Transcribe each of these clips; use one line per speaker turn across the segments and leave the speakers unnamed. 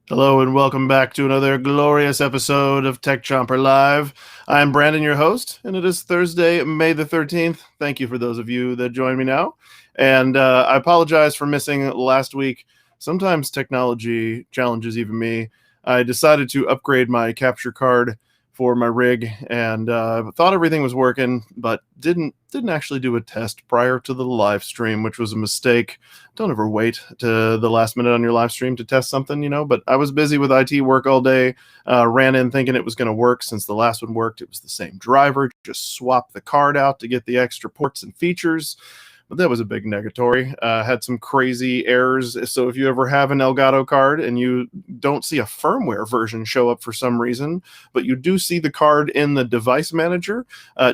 Hello and welcome back to another glorious episode of Tech Chomper Live. I'm Brandon, your host, and it is Thursday, May the 13th. Thank you for those of you that join me now. And I apologize for missing last week. Sometimes technology challenges even me. I decided to upgrade my capture card for my rig and thought everything was working, but didn't actually do a test prior to the live stream, which was a mistake. Don't ever wait to the last minute on your live stream to test something, but I was busy with IT work all day, ran in thinking it was going to work since the last one worked. It was the same driver, just swapped the card out to get the extra ports and features. But that was a big negatory. Had some crazy errors. So if you ever have an Elgato card and you don't see a firmware version show up for some reason, but you do see the card in the device manager,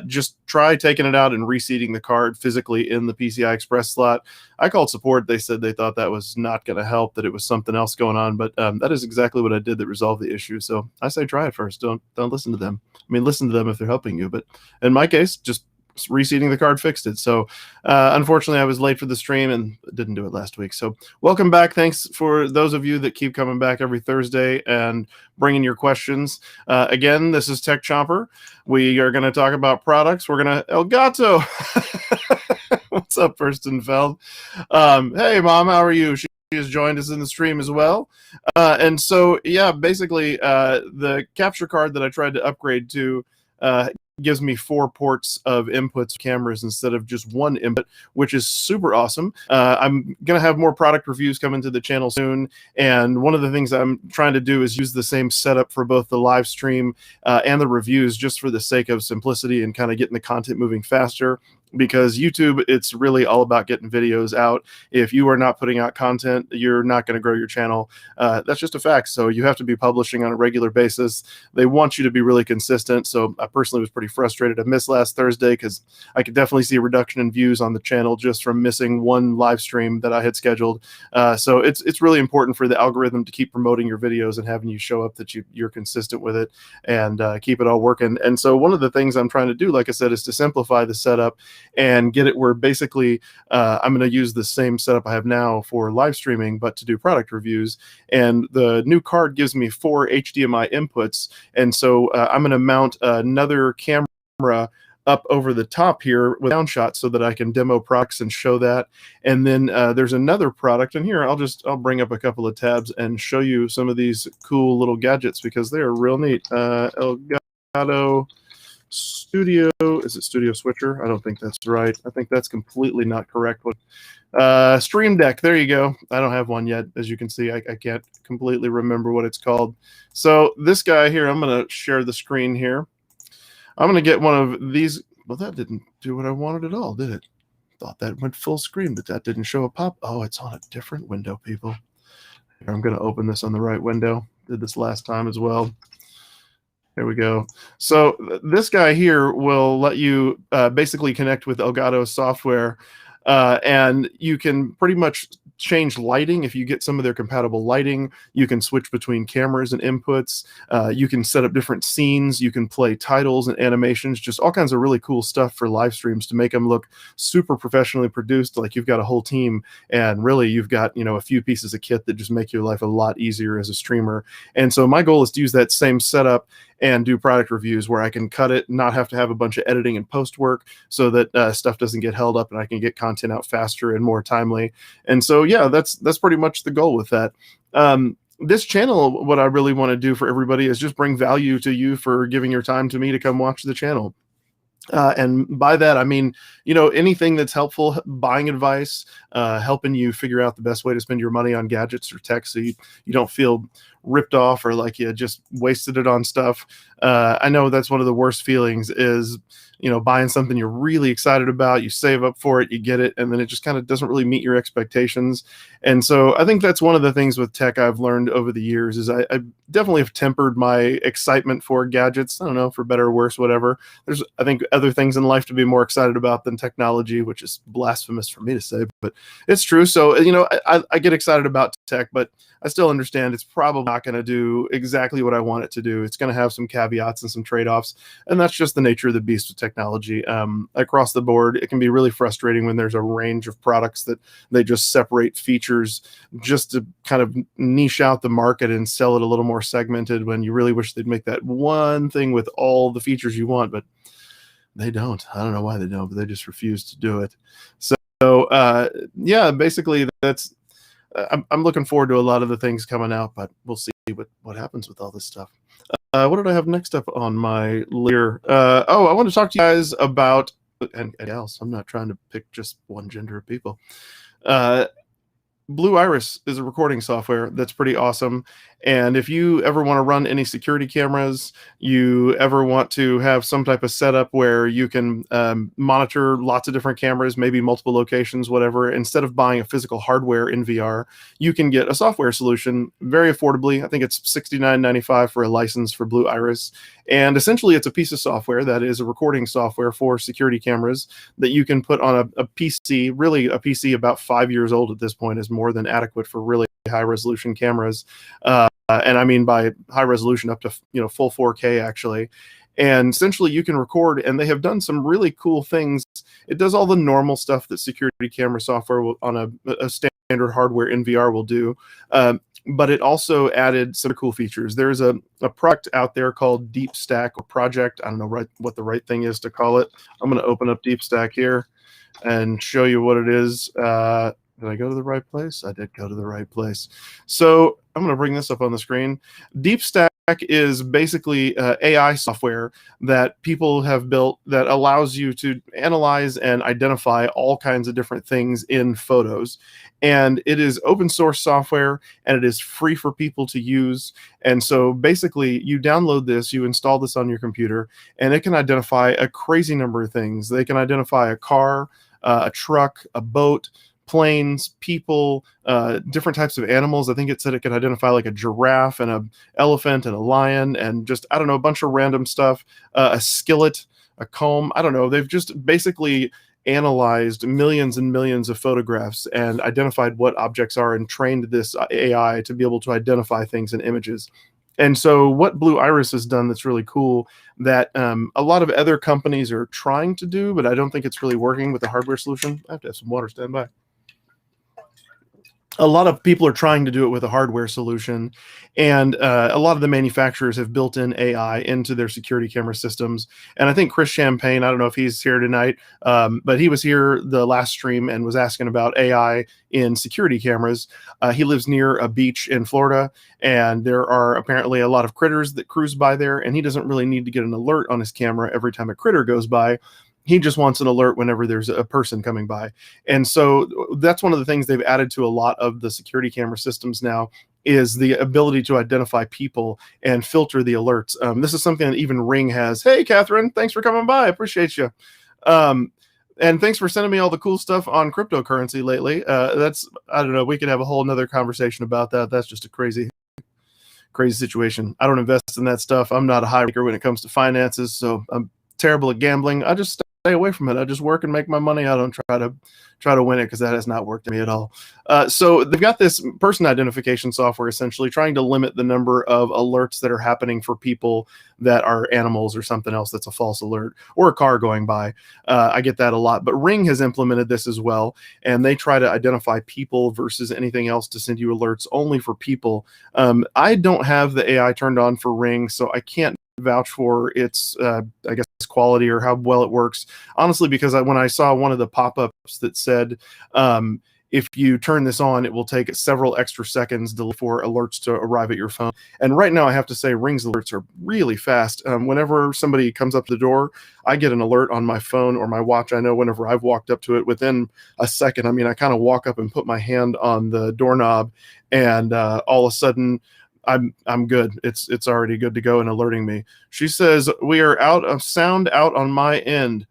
just try taking it out and reseating the card physically in the PCI Express slot. I called support. They said they thought that was not going to help, that it was something else going on. But that is exactly what I did that resolved the issue. So I say try it first. Don't listen to them. I mean, listen to them if they're helping you. But in my case, just reseating the card fixed it. So unfortunately I was late for the stream and didn't do it last week. So welcome back. Thanks for those of you that keep coming back every Thursday and bringing your questions. Again, this is Tech Chomper. We are going to talk about products. We're going to Elgato. What's up, Furstenfeld? Hey mom, how are you? She has joined us in the stream as well. And so yeah, basically the capture card that I tried to upgrade to gives me 4 ports of inputs cameras instead of just one input, which is super awesome. I'm going to have more product reviews coming to the channel soon. And one of the things I'm trying to do is use the same setup for both the live stream and the reviews, just for the sake of simplicity and kind of getting the content moving faster. Because YouTube, it's really all about getting videos out. If you are not putting out content, you're not going to grow your channel. That's just a fact. So you have to be publishing on a regular basis. They want you to be really consistent. So I personally was pretty frustrated. I missed last Thursday because I could definitely see a reduction in views on the channel just from missing one live stream that I had scheduled. So it's really important for the algorithm to keep promoting your videos and having you show up that you're consistent with it and keep it all working. And so one of the things I'm trying to do, like I said, is to simplify the setup and get it where basically I'm going to use the same setup I have now for live streaming, but to do product reviews. And the new card gives me 4 HDMI inputs. And so I'm going to mount another camera up over the top here with downshot so that I can demo products and show that. And then there's another product, and here I'll bring up a couple of tabs and show you some of these cool little gadgets because they're real neat. Elgato Studio, is it Studio Switcher? I don't think that's right. I think that's completely not correct. Stream Deck, there you go. I don't have one yet. As you can see, I can't completely remember what it's called. So this guy here, I'm going to share the screen here. I'm going to get one of these. Well, that didn't do what I wanted at all, did it? Thought that went full screen, but that didn't show a pop. Oh, it's on a different window, people. Here, I'm going to open this on the right window. Did this last time as well. There we go. So this guy here will let you basically connect with Elgato software, and you can pretty much change lighting. If you get some of their compatible lighting, you can switch between cameras and inputs. You can set up different scenes. You can play titles and animations, just all kinds of really cool stuff for live streams to make them look super professionally produced, like you've got a whole team, and really you've got a few pieces of kit that just make your life a lot easier as a streamer. And so my goal is to use that same setup and do product reviews where I can cut it, not have to have a bunch of editing and post work, so that stuff doesn't get held up and I can get content out faster and more timely. And so, yeah, that's pretty much the goal with that. This channel, what I really want to do for everybody is just bring value to you for giving your time to me to come watch the channel. And by that, I mean, anything that's helpful, buying advice, helping you figure out the best way to spend your money on gadgets or tech so you don't feel ripped off or like you just wasted it on stuff. I know that's one of the worst feelings is, buying something you're really excited about, you save up for it, you get it, and then it just kind of doesn't really meet your expectations. And so I think that's one of the things with tech I've learned over the years is I definitely have tempered my excitement for gadgets. I don't know, for better or worse, whatever. There's, I think, other things in life to be more excited about than technology, which is blasphemous for me to say, but it's true. So, I get excited about tech, but I still understand it's probably not not going to do exactly what I want it to do. It's going to have some caveats and some trade-offs, and that's just the nature of the beast with technology. Across the board, it can be really frustrating when there's a range of products that they just separate features just to kind of niche out the market and sell it a little more segmented, when you really wish they'd make that one thing with all the features you want, but they don't. I don't know why they don't, but they just refuse to do it. So yeah, basically that's I'm looking forward to a lot of the things coming out, but we'll see what happens with all this stuff. What did I have next up on my list? I want to talk to you guys about, and else, I'm not trying to pick just one gender of people. Blue Iris is a recording software that's pretty awesome. And if you ever want to run any security cameras, you ever want to have some type of setup where you can monitor lots of different cameras, maybe multiple locations, whatever, instead of buying a physical hardware in VR, you can get a software solution very affordably. I think it's $69.95 for a license for Blue Iris. And essentially, it's a piece of software that is a recording software for security cameras that you can put on a PC. Really, a PC about 5 years old at this point is more than adequate for really high resolution cameras. And I mean by high resolution up to full 4K actually. And essentially you can record, and they have done some really cool things. It does all the normal stuff that security camera software on a standard hardware in VR will do. But it also added some cool features. There's a product out there called DeepStack, or project. I don't know what the right thing is to call it. I'm going to open up DeepStack here and show you what it is. Did I go to the right place? I did go to the right place. So I'm going to bring this up on the screen. DeepStack is basically AI software that people have built that allows you to analyze and identify all kinds of different things in photos. And it is open source software, and it is free for people to use. And so basically you download this, you install this on your computer, and it can identify a crazy number of things. They can identify a car, a truck, a boat, planes, people, different types of animals. I think it said it could identify like a giraffe and an elephant and a lion and just, I don't know, a bunch of random stuff, a skillet, a comb. I don't know. They've just basically analyzed millions and millions of photographs and identified what objects are and trained this AI to be able to identify things in images. And so what Blue Iris has done that's really cool, that a lot of other companies are trying to do, but I don't think it's really working with the hardware solution. I have to have some water stand by. A lot of people are trying to do it with a hardware solution, and a lot of the manufacturers have built in AI into their security camera systems. And I think Chris Champagne, I don't know if he's here tonight, but he was here the last stream and was asking about AI in security cameras. He lives near a beach in Florida, and there are apparently a lot of critters that cruise by there, and he doesn't really need to get an alert on his camera every time a critter goes by. He just wants an alert whenever there's a person coming by. And so that's one of the things they've added to a lot of the security camera systems now, is the ability to identify people and filter the alerts. This is something that even Ring has. Hey, Catherine, thanks for coming by. I appreciate you. And thanks for sending me all the cool stuff on cryptocurrency lately. I don't know, we could have a whole nother conversation about that. That's just a crazy situation. I don't invest in that stuff. I'm not a high risker when it comes to finances, so I'm terrible at gambling. I just stay away from it. I just work and make my money. I don't try to win it, because that has not worked for me at all. So they've got this person identification software essentially trying to limit the number of alerts that are happening for people that are animals or something else that's a false alert, or a car going by. I get that a lot. But Ring has implemented this as well, and they try to identify people versus anything else to send you alerts only for people. I don't have the AI turned on for Ring, so I can't vouch for its I guess quality or how well it works, honestly, because when I saw one of the pop-ups that said if you turn this on, it will take several extra seconds for alerts to arrive at your phone. And right now I have to say Ring's alerts are really fast. Whenever somebody comes up to the door, I get an alert on my phone or my watch. I know whenever I've walked up to it within a second. I mean, I kind of walk up and put my hand on the doorknob, and all of a sudden I'm good. It's already good to go and alerting me. She says, we are out of sound out on my end.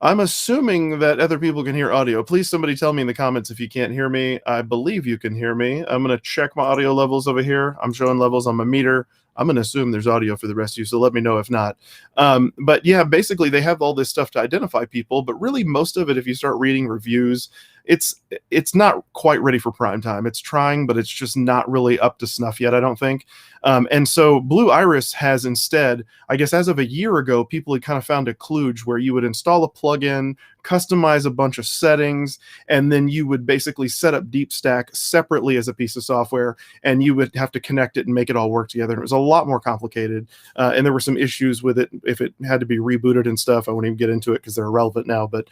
I'm assuming that other people can hear audio. Please, somebody tell me in the comments if you can't hear me. I believe you can hear me. I'm going to check my audio levels over here. I'm showing levels on my meter. I'm going to assume there's audio for the rest of you, so let me know if not. But yeah, basically they have all this stuff to identify people, but really most of it, if you start reading reviews, it's not quite ready for prime time. It's trying, but it's just not really up to snuff yet, I don't think. And so Blue Iris has instead, I guess as of a year ago, people had kind of found a kludge where you would install a plugin, customize a bunch of settings, and then you would basically set up DeepStack separately as a piece of software, and you would have to connect it and make it all work together. And it was a lot more complicated, and there were some issues with it if it had to be rebooted and stuff. I won't even get into it because they're irrelevant now, but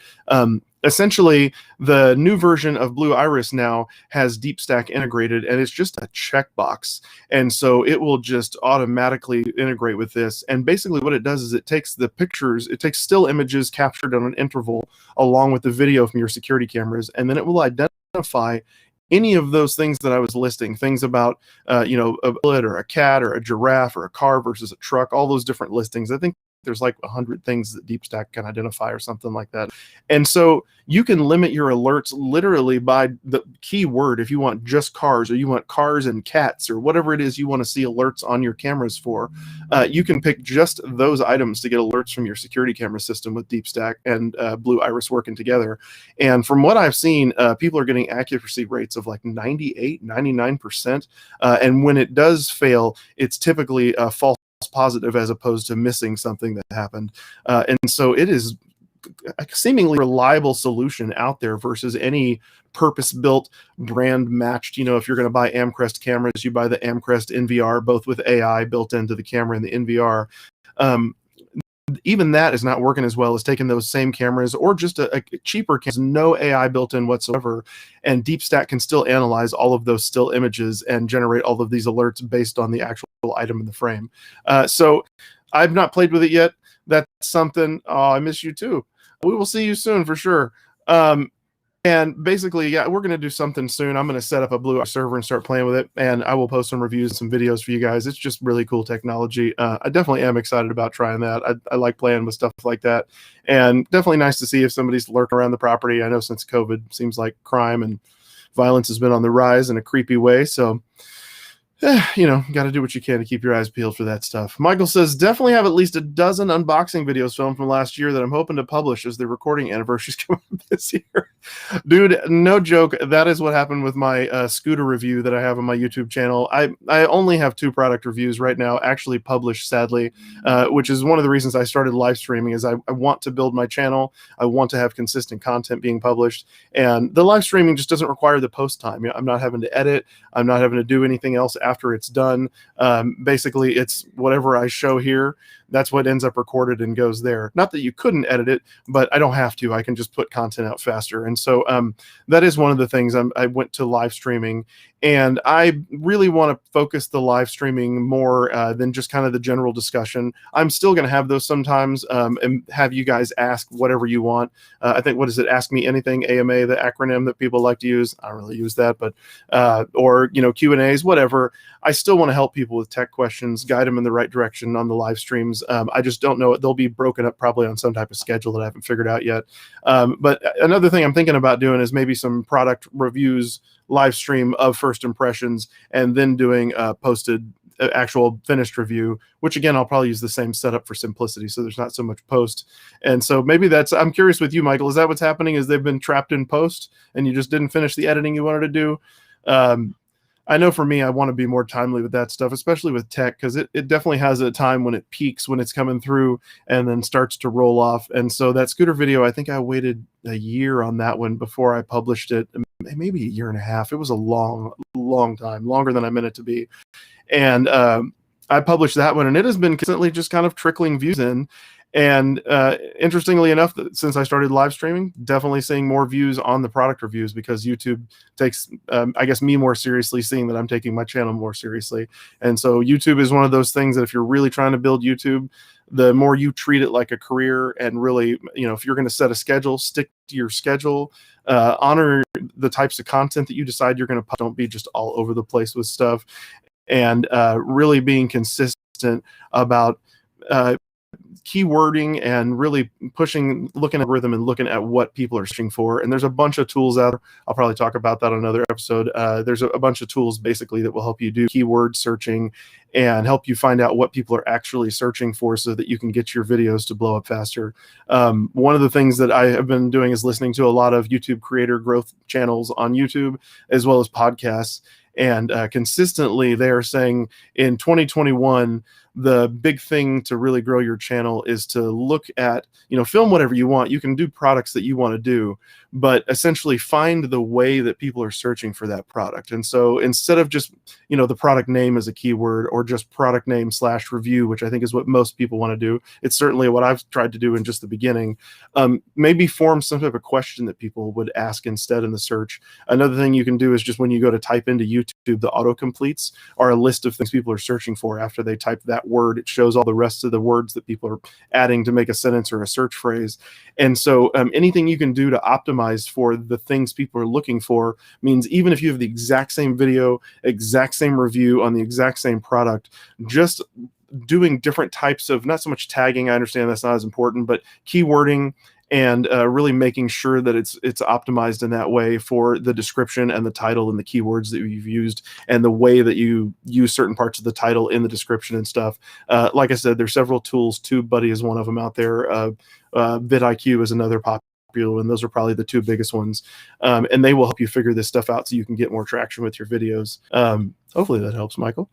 essentially, the new version of Blue Iris now has DeepStack integrated, and it's just a checkbox. And so it will just automatically integrate with this. And basically what it does is it takes the pictures, it takes still images captured on an interval along with the video from your security cameras, and then it will identify any of those things that I was listing, things about, a bullet or a cat or a giraffe or a car versus a truck, all those different listings. I think there's like 100 things that DeepStack can identify or something like that. And so you can limit your alerts literally by the keyword. If you want just cars, or you want cars and cats, or whatever it is you want to see alerts on your cameras for, you can pick just those items to get alerts from your security camera system with DeepStack and Blue Iris working together. And from what I've seen, people are getting accuracy rates of like 98, 99%. And when it does fail, it's typically a false positive as opposed to missing something that happened. And so it is a seemingly reliable solution out there versus any purpose-built, brand-matched. If you're going to buy Amcrest cameras, you buy the Amcrest NVR, both with AI built into the camera and the NVR. Even that is not working as well as taking those same cameras or just a cheaper camera, no AI built in whatsoever, and DeepStack can still analyze all of those still images and generate all of these alerts based on the actual item in the frame. So I've not played with it yet. That's something. Oh, I miss you too. We will see you soon for sure. And basically, yeah, we're going to do something soon. I'm going to set up a Blue Iris server and start playing with it, and I will post some reviews and some videos for you guys. It's just really cool technology. I definitely am excited about trying that. I like playing with stuff like that, and definitely nice to see if somebody's lurking around the property. I know since COVID, seems like crime and violence has been on the rise in a creepy way, so got to do what you can to keep your eyes peeled for that stuff. Michael says, definitely have at least a dozen unboxing videos filmed from last year that I'm hoping to publish as the recording anniversaries come up this year. Dude, no joke. That is what happened with my scooter review that I have on my YouTube channel. I only have 2 product reviews right now actually published, sadly, which is one of the reasons I started live streaming. Is I want to build my channel. I want to have consistent content being published. And the live streaming just doesn't require the post time. I'm not having to edit. I'm not having to do anything else after it's done. Basically, it's whatever I show here, that's what ends up recorded and goes there. Not that you couldn't edit it, but I don't have to. I can just put content out faster. And so that is one of the things. I went to live streaming, and I really want to focus the live streaming more than just kind of the general discussion. I'm still going to have those sometimes and have you guys ask whatever you want. I think, what is it? Ask Me Anything, AMA, the acronym that people like to use. I don't really use that, but or Q&As, whatever. I still want to help people with tech questions, guide them in the right direction on the live streams. I just don't know. They'll be broken up probably on some type of schedule that I haven't figured out yet. But another thing I'm thinking about doing is maybe some product reviews live stream of first impressions, and then doing posted actual finished review, which again, I'll probably use the same setup for simplicity, so there's not so much post. And so maybe I'm curious with you, Michael, is that what's happening? Is they've been trapped in post and you just didn't finish the editing you wanted to do? I know for me, I want to be more timely with that stuff, especially with tech, because it definitely has a time when it peaks, when it's coming through and then starts to roll off. And so that scooter video, I think I waited a year on that one before I published it, maybe a year and a half. It was a long time, longer than I meant it to be. And I published that one, and it has been consistently just kind of trickling views in. And interestingly enough, since I started live streaming, definitely seeing more views on the product reviews, because YouTube takes, I guess, me more seriously, seeing that I'm taking my channel more seriously. And so YouTube is one of those things that if you're really trying to build YouTube, the more you treat it like a career, and really, if you're going to set a schedule, stick to your schedule, honor the types of content that you decide you're going to post. Don't be just all over the place with stuff, and really being consistent about keywording and really looking at rhythm and looking at what people are searching for. And there's a bunch of tools out there. I'll probably talk about that on another episode. There's a bunch of tools basically that will help you do keyword searching and help you find out what people are actually searching for so that you can get your videos to blow up faster. One of the things that I have been doing is listening to a lot of YouTube creator growth channels on YouTube, as well as podcasts. And consistently they are saying in 2021, the big thing to really grow your channel is to look at, film whatever you want. You can do products that you want to do, but essentially find the way that people are searching for that product. And so instead of just, the product name as a keyword or just product name / review, which I think is what most people want to do, it's certainly what I've tried to do in just the beginning, maybe form some type of question that people would ask instead in the search. Another thing you can do is just when you go to type into YouTube, the autocompletes are a list of things people are searching for. After they type that word, it shows all the rest of the words that people are adding to make a sentence or a search phrase. And so anything you can do to optimize for the things people are looking for means even if you have the exact same video, exact same review on the exact same product, just doing different types of, not so much tagging, I understand that's not as important, but keywording and really making sure that it's optimized in that way for the description and the title and the keywords that you've used and the way that you use certain parts of the title in the description and stuff. Like I said, there's several tools. TubeBuddy is one of them out there. vidIQ is another popular one. Those are probably the two biggest ones. And they will help you figure this stuff out so you can get more traction with your videos. Hopefully that helps, Michael.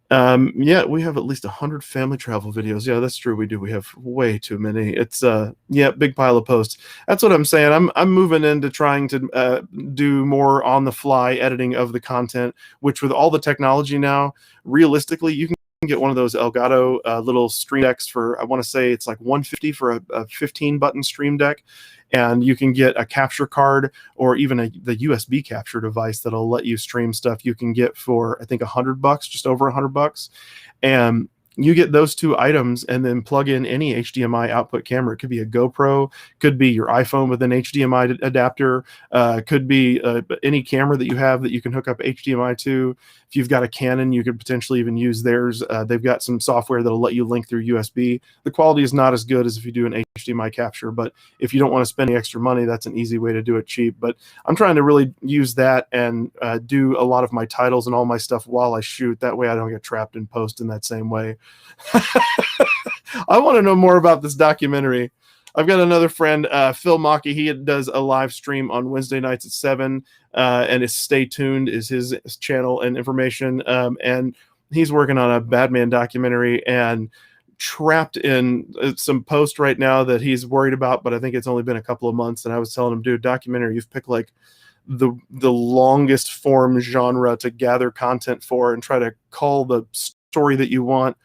Yeah, we have at least 100 family travel videos. Yeah, that's true. We do. We have way too many. It's yeah, big pile of posts. That's what I'm saying. I'm moving into trying to do more on the fly editing of the content, which with all the technology now, realistically, you can get one of those Elgato little stream decks for, I want to say it's like $150 for a 15 button stream deck. And you can get a capture card or even the USB capture device that'll let you stream stuff. You can get for, I think, $100, just over $100. And you get those two items and then plug in any HDMI output camera. It could be a GoPro, could be your iPhone with an HDMI adapter, could be any camera that you have that you can hook up HDMI to. If you've got a Canon, you could potentially even use theirs. They've got some software that'll let you link through USB. The quality is not as good as if you do an HDMI capture, but if you don't want to spend any extra money, that's an easy way to do it cheap. But I'm trying to really use that and do a lot of my titles and all my stuff while I shoot. That way I don't get trapped in post in that same way. I want to know more about this documentary. I've got another friend, Phil Mackey. He does a live stream on Wednesday nights at 7, and it's Stay Tuned is his channel and information. And he's working on a Batman documentary and trapped in some post right now that he's worried about, but I think it's only been a couple of months. And I was telling him, dude, documentary, you've picked like the longest form genre to gather content for and try to call the story that you want.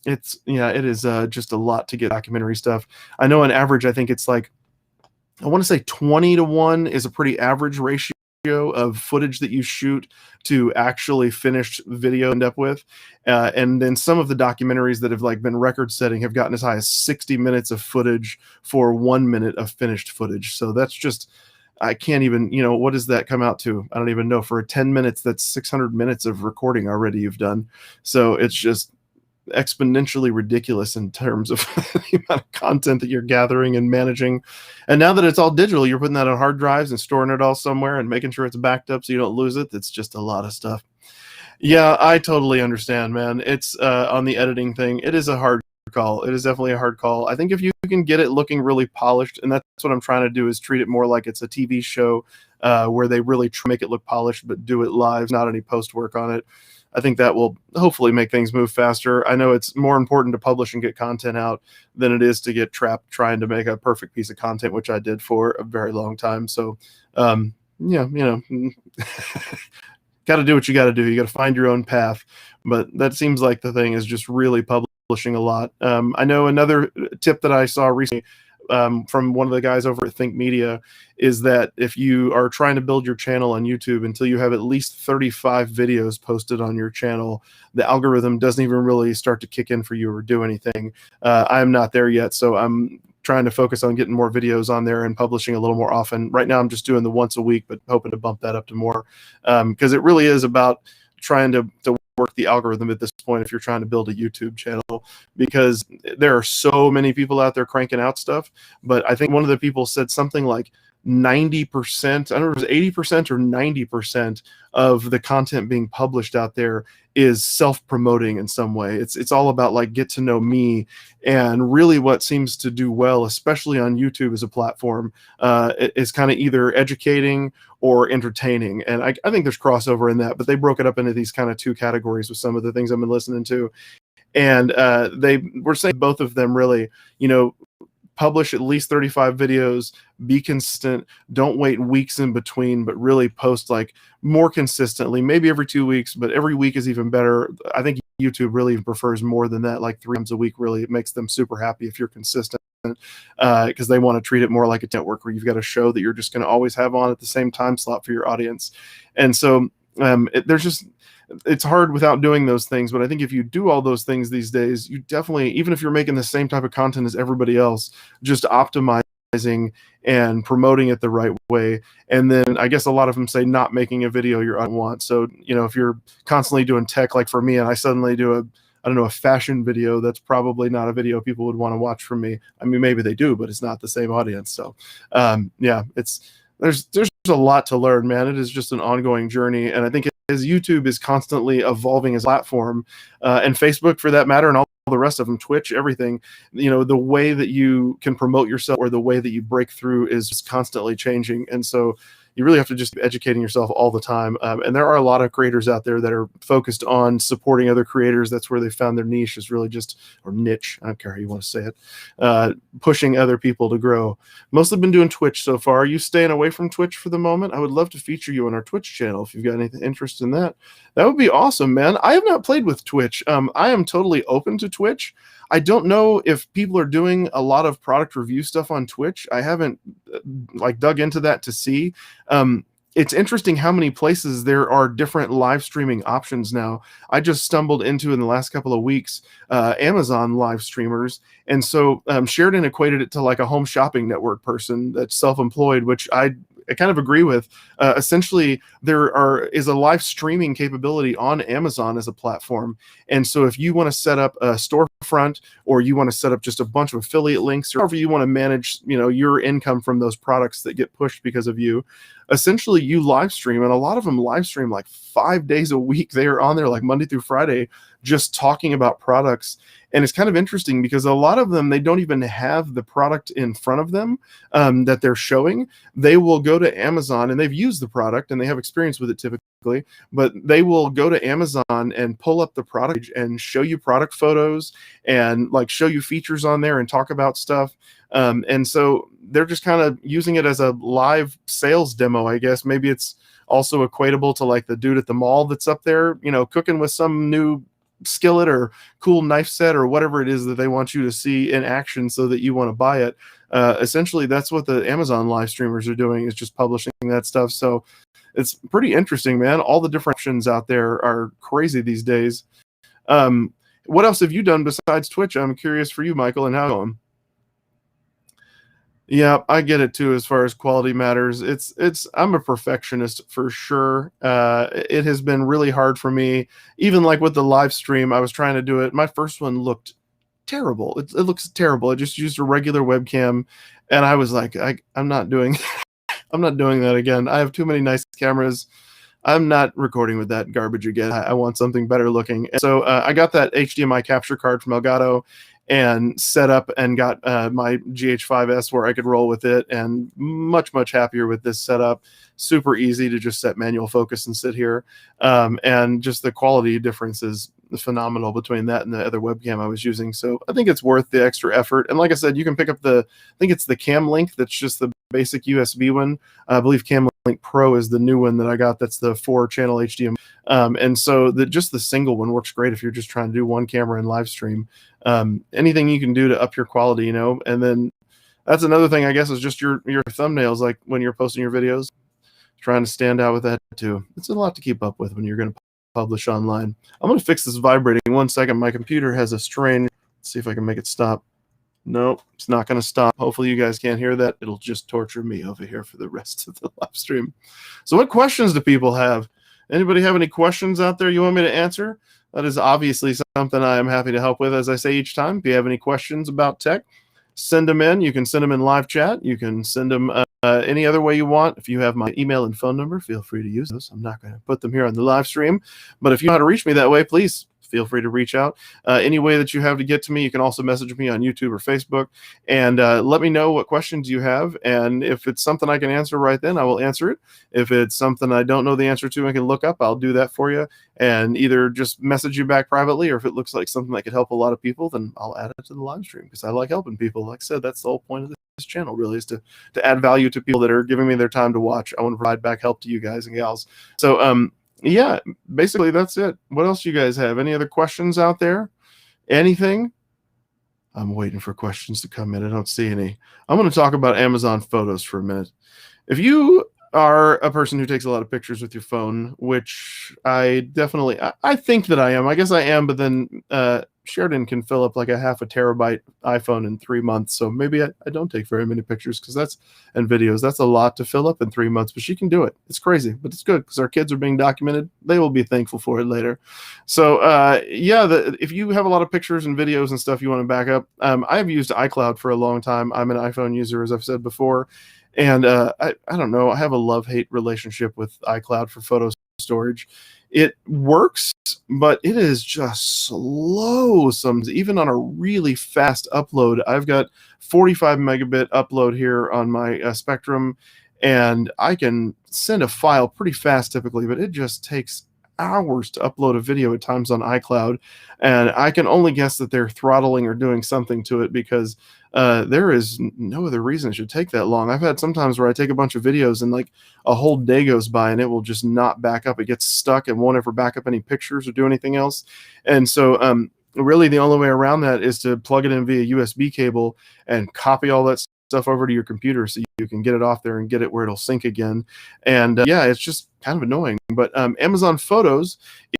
It is just a lot to get documentary stuff. I know on average, I think it's like, I want to say 20-1 is a pretty average ratio of footage that you shoot to actually finished video end up with. And then some of the documentaries that have like been record setting have gotten as high as 60 minutes of footage for 1 minute of finished footage. So that's just, I can't even, what does that come out to? I don't even know. For 10 minutes, that's 600 minutes of recording already you've done. So it's just exponentially ridiculous in terms of the amount of content that you're gathering and managing. And now that it's all digital, you're putting that on hard drives and storing it all somewhere and making sure it's backed up so you don't lose it. It's just a lot of stuff. Yeah, I totally understand, man. It's on the editing thing. It is a hard call. It is definitely a hard call. I think if you can get it looking really polished, and that's what I'm trying to do, is treat it more like it's a TV show where they really make it look polished, but do it live, not any post work on it. I think that will hopefully make things move faster. I know it's more important to publish and get content out than it is to get trapped trying to make a perfect piece of content, which I did for a very long time. So, yeah, got to do what you got to do. You got to find your own path. But that seems like the thing is just really publishing a lot. I know another tip that I saw recently from one of the guys over at Think Media is that if you are trying to build your channel on YouTube, until you have at least 35 videos posted on your channel, the algorithm doesn't even really start to kick in for you or do anything. I'm not there yet, so I'm trying to focus on getting more videos on there and publishing a little more often. Right now I'm just doing the once a week, but hoping to bump that up to more, because it really is about trying to work work the algorithm at this point if you're trying to build a YouTube channel, because there are so many people out there cranking out stuff. But I think one of the people said something like 90%, I don't know if it was 80% or 90% of the content being published out there is self-promoting in some way. It's all about like get to know me, and really what seems to do well, especially on YouTube as a platform, is kind of either educating or entertaining. And I think there's crossover in that, but they broke it up into these kind of two categories with some of the things I've been listening to. And they were saying both of them really, publish at least 35 videos, be consistent, don't wait weeks in between, but really post like more consistently, maybe every 2 weeks, but every week is even better. I think YouTube really prefers more than that, like 3 times a week. Really, it makes them super happy if you're consistent, because they want to treat it more like a network where you've got a show that you're just going to always have on at the same time slot for your audience. And so it's hard without doing those things, but I think if you do all those things these days, you definitely, even if you're making the same type of content as everybody else, just optimizing and promoting it the right way. And then I guess a lot of them say not making a video you don't want. So, if you're constantly doing tech, like for me, and I suddenly do a fashion video, that's probably not a video people would want to watch from me. I mean, maybe they do, but it's not the same audience. So, there's a lot to learn, man. It is just an ongoing journey. And I think as YouTube is constantly evolving as a platform, and Facebook for that matter, and all the rest of them, Twitch, everything, the way that you can promote yourself or the way that you break through is constantly changing. And so you really have to just be educating yourself all the time. And there are a lot of creators out there that are focused on supporting other creators. That's where they found their niche, is really just, or niche, I don't care how you want to say it, pushing other people to grow. Mostly been doing Twitch so far. Are you staying away from Twitch for the moment? I would love to feature you on our Twitch channel if you've got any interest in that. That would be awesome, man. I have not played with Twitch. I am totally open to Twitch. I don't know if people are doing a lot of product review stuff on Twitch. I haven't dug into that to see. It's interesting how many places there are different live streaming options now. I just stumbled into, in the last couple of weeks, Amazon live streamers. And so Sheridan equated it to like a home shopping network person that's self-employed, which I kind of agree with. Essentially, there is a live streaming capability on Amazon as a platform. And so if you want to set up a storefront, or you want to set up just a bunch of affiliate links, or however you want to manage, your income from those products that get pushed because of you, essentially you live stream. And a lot of them live stream like 5 days a week. They are on there like Monday through Friday, just talking about products. And it's kind of interesting because a lot of them, they don't even have the product in front of them that they're showing. They will go to Amazon, and they've used the product and they have experience with it typically, but they will go to Amazon and pull up the product and show you product photos and like show you features on there and talk about stuff. And so they're just kind of using it as a live sales demo, I guess. Maybe it's also equatable to like the dude at the mall that's up there, cooking with some new skillet or cool knife set or whatever it is that they want you to see in action so that you want to buy it. Essentially, that's what the Amazon live streamers are doing, is just publishing that stuff. So it's pretty interesting, man. All the different options out there are crazy these days. What else have you done besides Twitch? I'm curious for you, Michael, and how going. Yeah, I get it too. As far as quality matters, I'm a perfectionist for sure. It has been really hard for me. Even like with the live stream, I was trying to do it. My first one looked terrible. It looks terrible. I just used a regular webcam, and I was like, I'm not doing, I'm not doing that again. I have too many nice cameras. I'm not recording with that garbage again. I want something better looking. And so I got that HDMI capture card from Elgato and set up and got my GH5S where I could roll with it, and much happier with this setup. Super easy to just set manual focus and sit here. And just the quality difference is phenomenal between that and the other webcam I was using. So I think it's worth the extra effort. And like I said, you can pick up I think it's the Cam Link. That's just the basic USB one. I believe Cam Link Pro is the new one that I got. That's the 4-channel HDMI. And so just the single one works great if you're just trying to do one camera and live stream. Anything you can do to up your quality, and then that's another thing, I guess, is just your thumbnails, like when you're posting your videos, trying to stand out with that too. It's a lot to keep up with when you're going to publish online. I'm going to fix this vibrating. 1 second. My computer has a strange, let's see if I can make it stop. Nope, it's not going to stop. Hopefully you guys can't hear that. It'll just torture me over here for the rest of the live stream. So what questions do people have? Anybody have any questions out there you want me to answer? That is obviously something I am happy to help with, as I say each time. If you have any questions about tech, send them in. You can send them in live chat. You can send them any other way you want. If you have my email and phone number, feel free to use those. I'm not going to put them here on the live stream, but if you know how to reach me that way, please feel free to reach out. Any way that you have to get to me, you can also message me on YouTube or Facebook, and let me know what questions you have. And if it's something I can answer right then, I will answer it. If it's something I don't know the answer to, I can look up, I'll do that for you, and either just message you back privately, or if it looks like something that could help a lot of people, then I'll add it to the live stream, because I like helping people. Like I said, that's the whole point of this channel, really, is to add value to people that are giving me their time to watch. I want to provide back help to you guys and gals. So yeah, basically that's it. What else do you guys have? Any other questions out there? Anything? I'm waiting for questions to come in. I don't see any. I'm going to talk about Amazon Photos for a minute. If you are a person who takes a lot of pictures with your phone, which I definitely, I think that I am. I guess I am, but then Sheridan can fill up like a 0.5 terabyte iPhone in 3 months. So maybe I don't take very many pictures and videos. That's a lot to fill up in 3 months, but she can do it. It's crazy, but it's good because our kids are being documented. They will be thankful for it later. So yeah, if you have a lot of pictures and videos and stuff you want to back up, I've used iCloud for a long time. I'm an iPhone user, as I've said before. And I don't know, I have a love-hate relationship with iCloud for photo storage. It works, but it is just slow. Even on a really fast upload, I've got 45 megabit upload here on my Spectrum, and I can send a file pretty fast typically, but it just takes hours to upload a video at times on iCloud, and I can only guess that they're throttling or doing something to it, because there is no other reason it should take that long. I've had sometimes where I take a bunch of videos and like a whole day goes by and it will just not back up. It gets stuck and won't ever back up any pictures or do anything else. And so really the only way around that is to plug it in via USB cable and copy all that stuff over to your computer so you can get it off there and get it where it'll sync again. And yeah, it's just kind of annoying. But Amazon Photos,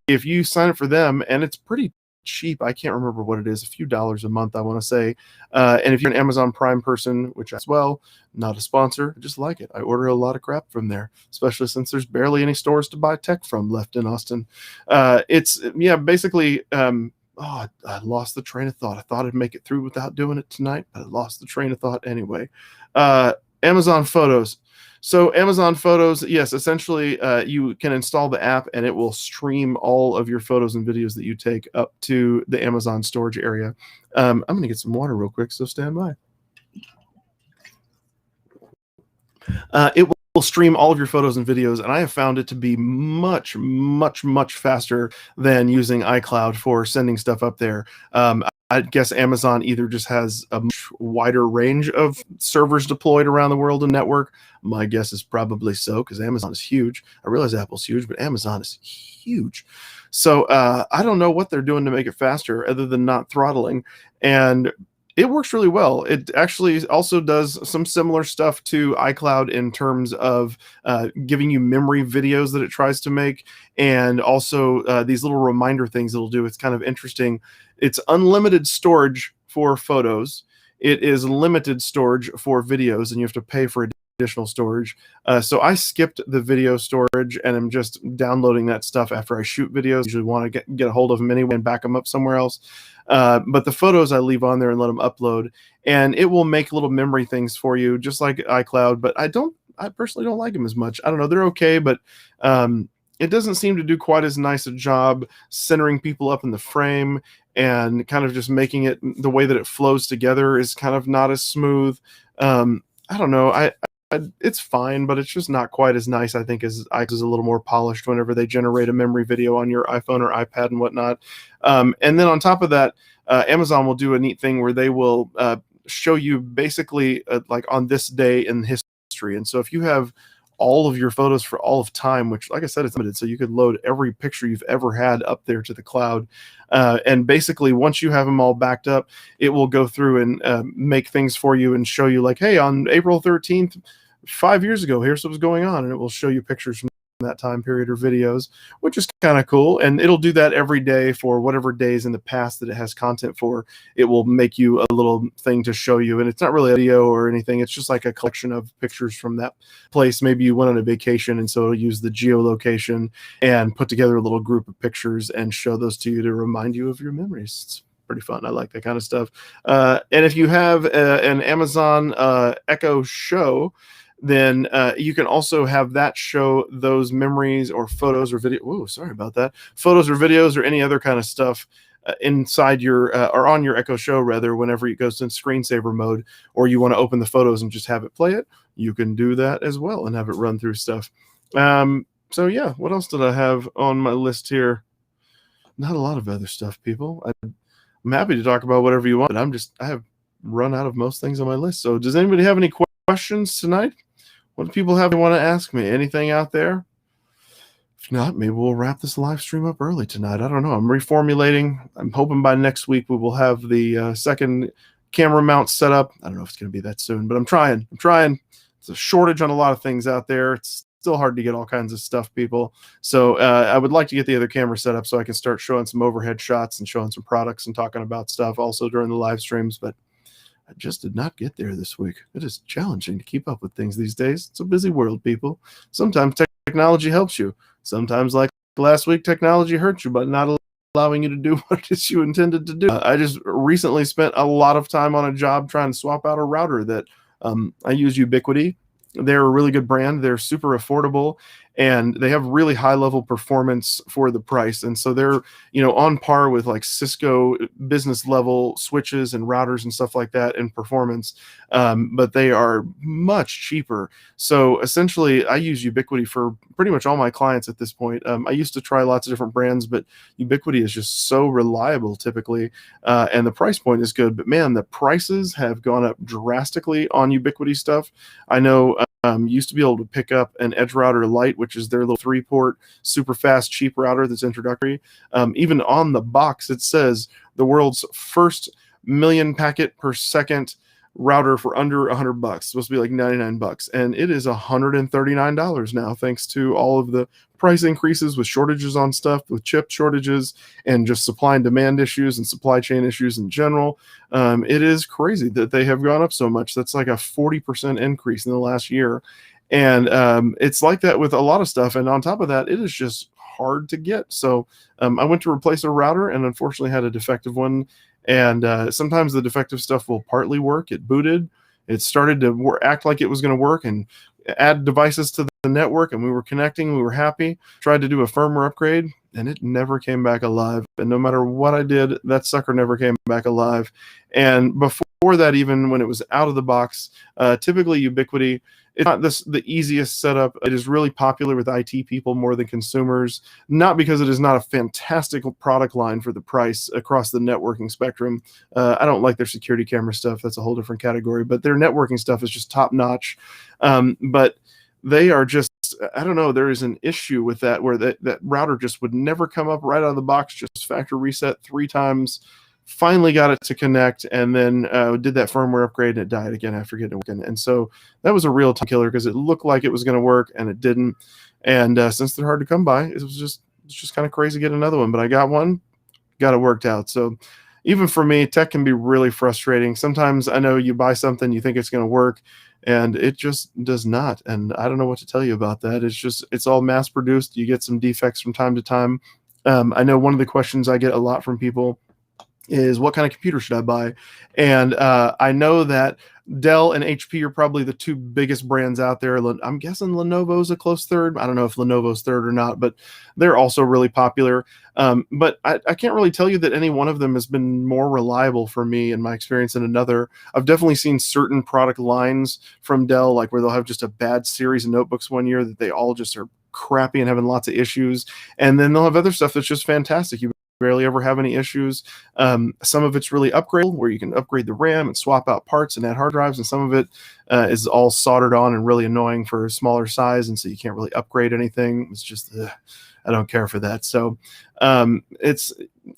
if you sign up for them, and it's pretty cheap, I can't remember what it is, a few dollars a month, I want to say. And if you're an Amazon Prime person, which as well, not a sponsor, I just like it. I order a lot of crap from there, especially since there's barely any stores to buy tech from left in Austin. It's, yeah, basically, oh, I lost the train of thought. I thought I'd make it through without doing it tonight, but I lost the train of thought anyway. Amazon Photos. So Amazon Photos, yes, essentially you can install the app and it will stream all of your photos and videos that you take up to the Amazon storage area. I'm going to get some water real quick, so stand by. It will stream all of your photos and videos, and I have found it to be much, much, much faster than using iCloud for sending stuff up there. I guess Amazon either just has a much wider range of servers deployed around the world and network. My guess is probably so, because Amazon is huge. I realize Apple's huge, but Amazon is huge. So I don't know what they're doing to make it faster other than not throttling. And it works really well. It actually also does some similar stuff to iCloud in terms of giving you memory videos that it tries to make, and also these little reminder things it'll do. It's kind of interesting. It's unlimited storage for photos. It is limited storage for videos, and you have to pay for additional storage. So I skipped the video storage and I'm just downloading that stuff after I shoot videos. I usually want to get a hold of them anyway and back them up somewhere else. But the photos I leave on there and let them upload, and it will make little memory things for you, just like iCloud. But I personally don't like them as much. I don't know, they're okay, but it doesn't seem to do quite as nice a job centering people up in the frame, and kind of just making it the way that it flows together is kind of not as smooth. I don't know. It's fine, but it's just not quite as nice, I think, as iCloud is a little more polished whenever they generate a memory video on your iPhone or iPad and whatnot. And then on top of that, Amazon will do a neat thing where they will show you basically like on this day in history. And so if you have all of your photos for all of time, which, like I said, it's limited, so you could load every picture you've ever had up there to the cloud. And basically, once you have them all backed up, it will go through and make things for you and show you, like, hey, on April 13th, 5 years ago, here's what was going on, and it will show you pictures from that time period or videos, which is kind of cool. And it'll do that every day for whatever days in the past that it has content for. It will make you a little thing to show you. And it's not really a video or anything. It's just like a collection of pictures from that place. Maybe you went on a vacation, and so it'll use the geolocation and put together a little group of pictures and show those to you to remind you of your memories. It's pretty fun. I like that kind of stuff. And if you have an Amazon Echo Show, then you can also have that show those memories or photos or video. Whoa, sorry about that. Photos or videos or any other kind of stuff inside your or on your Echo Show, rather, whenever it goes in screensaver mode, or you want to open the photos and just have it play it, you can do that as well and have it run through stuff. So yeah, what else did I have on my list here? Not a lot of other stuff, people. I'm happy to talk about whatever you want, but I have run out of most things on my list. So does anybody have any questions tonight? What do people have to want to ask me? Anything out there? If not, maybe we'll wrap this live stream up early tonight. I don't know. I'm reformulating. I'm hoping by next week we will have the second camera mount set up. I don't know if it's going to be that soon, but I'm trying. It's a shortage on a lot of things out there. It's still hard to get all kinds of stuff, people. So I would like to get the other camera set up so I can start showing some overhead shots and showing some products and talking about stuff also during the live streams, but I just did not get there this week. It is challenging to keep up with things these days. It's a busy world, people. Sometimes technology helps you. Sometimes, like last week, technology hurts you, but not allowing you to do what it is you intended to do. I just recently spent a lot of time on a job trying to swap out a router that I use Ubiquiti. They're a really good brand. They're super affordable, and they have really high level performance for the price. And so they're, on par with like Cisco business level switches and routers and stuff like that in performance. But they are much cheaper. So essentially I use Ubiquiti for pretty much all my clients at this point. I used to try lots of different brands, but Ubiquiti is just so reliable typically. And the price point is good, but man, the prices have gone up drastically on Ubiquiti stuff. I know used to be able to pick up an Edge Router Lite, which is their little 3-port, super fast, cheap router that's introductory. Even on the box, it says the world's first million packet per second router for under $100. It's supposed to be like $99, and it is $139 now, thanks to all of the price increases with shortages on stuff, with chip shortages, and just supply and demand issues and supply chain issues in general. It is crazy that they have gone up so much. That's like a 40% increase in the last year. And it's like that with a lot of stuff. And on top of that, it is just hard to get. So I went to replace a router and unfortunately had a defective one. And sometimes the defective stuff will partly work. It booted. It started to act like it was going to work and add devices to the network, and we were connecting. We were happy. Tried to do a firmware upgrade, and it never came back alive. And no matter what I did, that sucker never came back alive. And before that, even when it was out of the box, typically Ubiquiti, it's not the easiest setup. It is really popular with IT people more than consumers, not because it is not a fantastic product line for the price across the networking spectrum. I don't like their security camera stuff. That's a whole different category, but their networking stuff is just top notch. But they are just, I don't know, there is an issue with that where that router just would never come up right out of the box, just factory reset 3 times. Finally got it to connect, and then did that firmware upgrade, and it died again after getting it working. And so that was a real time killer because it looked like it was going to work and it didn't. And since they're hard to come by, it's just kind of crazy to get another one. But I got one, got it worked out. So even for me, tech can be really frustrating. Sometimes I know you buy something, you think it's going to work, and it just does not. And I don't know what to tell you about that. It's all mass produced. You get some defects from time to time. I know one of the questions I get a lot from people is what kind of computer should I buy? And I know that Dell and HP are probably the 2 biggest brands out there. I'm guessing Lenovo's a close third. I don't know if Lenovo's third or not, but they're also really popular. But I can't really tell you that any one of them has been more reliable for me in my experience than another. I've definitely seen certain product lines from Dell, like where they'll have just a bad series of notebooks one year that they all just are crappy and having lots of issues. And then they'll have other stuff that's just fantastic. You barely ever have any issues. Some of it's really upgradable, where you can upgrade the RAM and swap out parts and add hard drives, and some of it is all soldered on and really annoying for a smaller size, and so you can't really upgrade anything. It's just I don't care for that. So it's,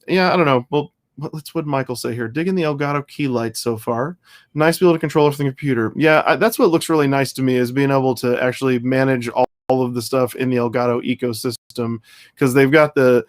yeah, I don't know. Well, what did Michael say here? Digging the Elgato key light so far. Nice to be able to control it from the computer. Yeah, that's what looks really nice to me, is being able to actually manage all of the stuff in the Elgato ecosystem, because they've got the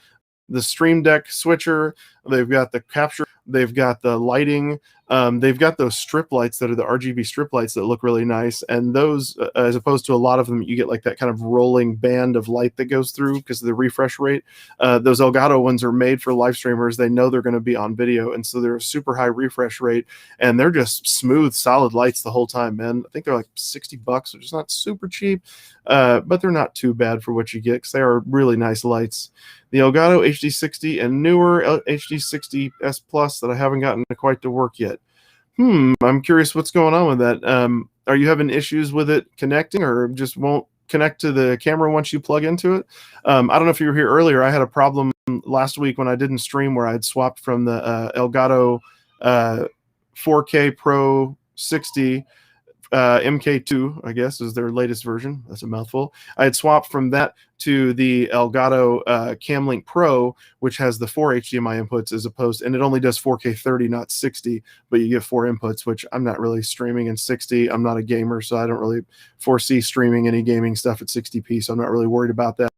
Stream Deck switcher, they've got the capture, they've got the lighting, they've got those strip lights that are the RGB strip lights that look really nice, and those, as opposed to a lot of them, you get like that kind of rolling band of light that goes through because of the refresh rate. Those Elgato ones are made for live streamers. They know they're going to be on video, and so they're a super high refresh rate, and they're just smooth, solid lights the whole time, man. I think they're like $60, which is not super cheap, but they're not too bad for what you get because they are really nice lights. The Elgato HD60 and newer HD60S Plus that I haven't gotten quite to work yet. I'm curious what's going on with that. Are you having issues with it connecting, or just won't connect to the camera once you plug into it? I don't know if you were here earlier. I had a problem last week when I didn't stream, where I had swapped from the Elgato 4K Pro 60 MK2, I guess, is their latest version. That's a mouthful. I had swapped from that to the Elgato Camlink Pro, which has the 4 HDMI inputs as opposed, and it only does 4K 30, not 60, but you get 4 inputs, which I'm not really streaming in 60. I'm not a gamer, so I don't really foresee streaming any gaming stuff at 60p, so I'm not really worried about that.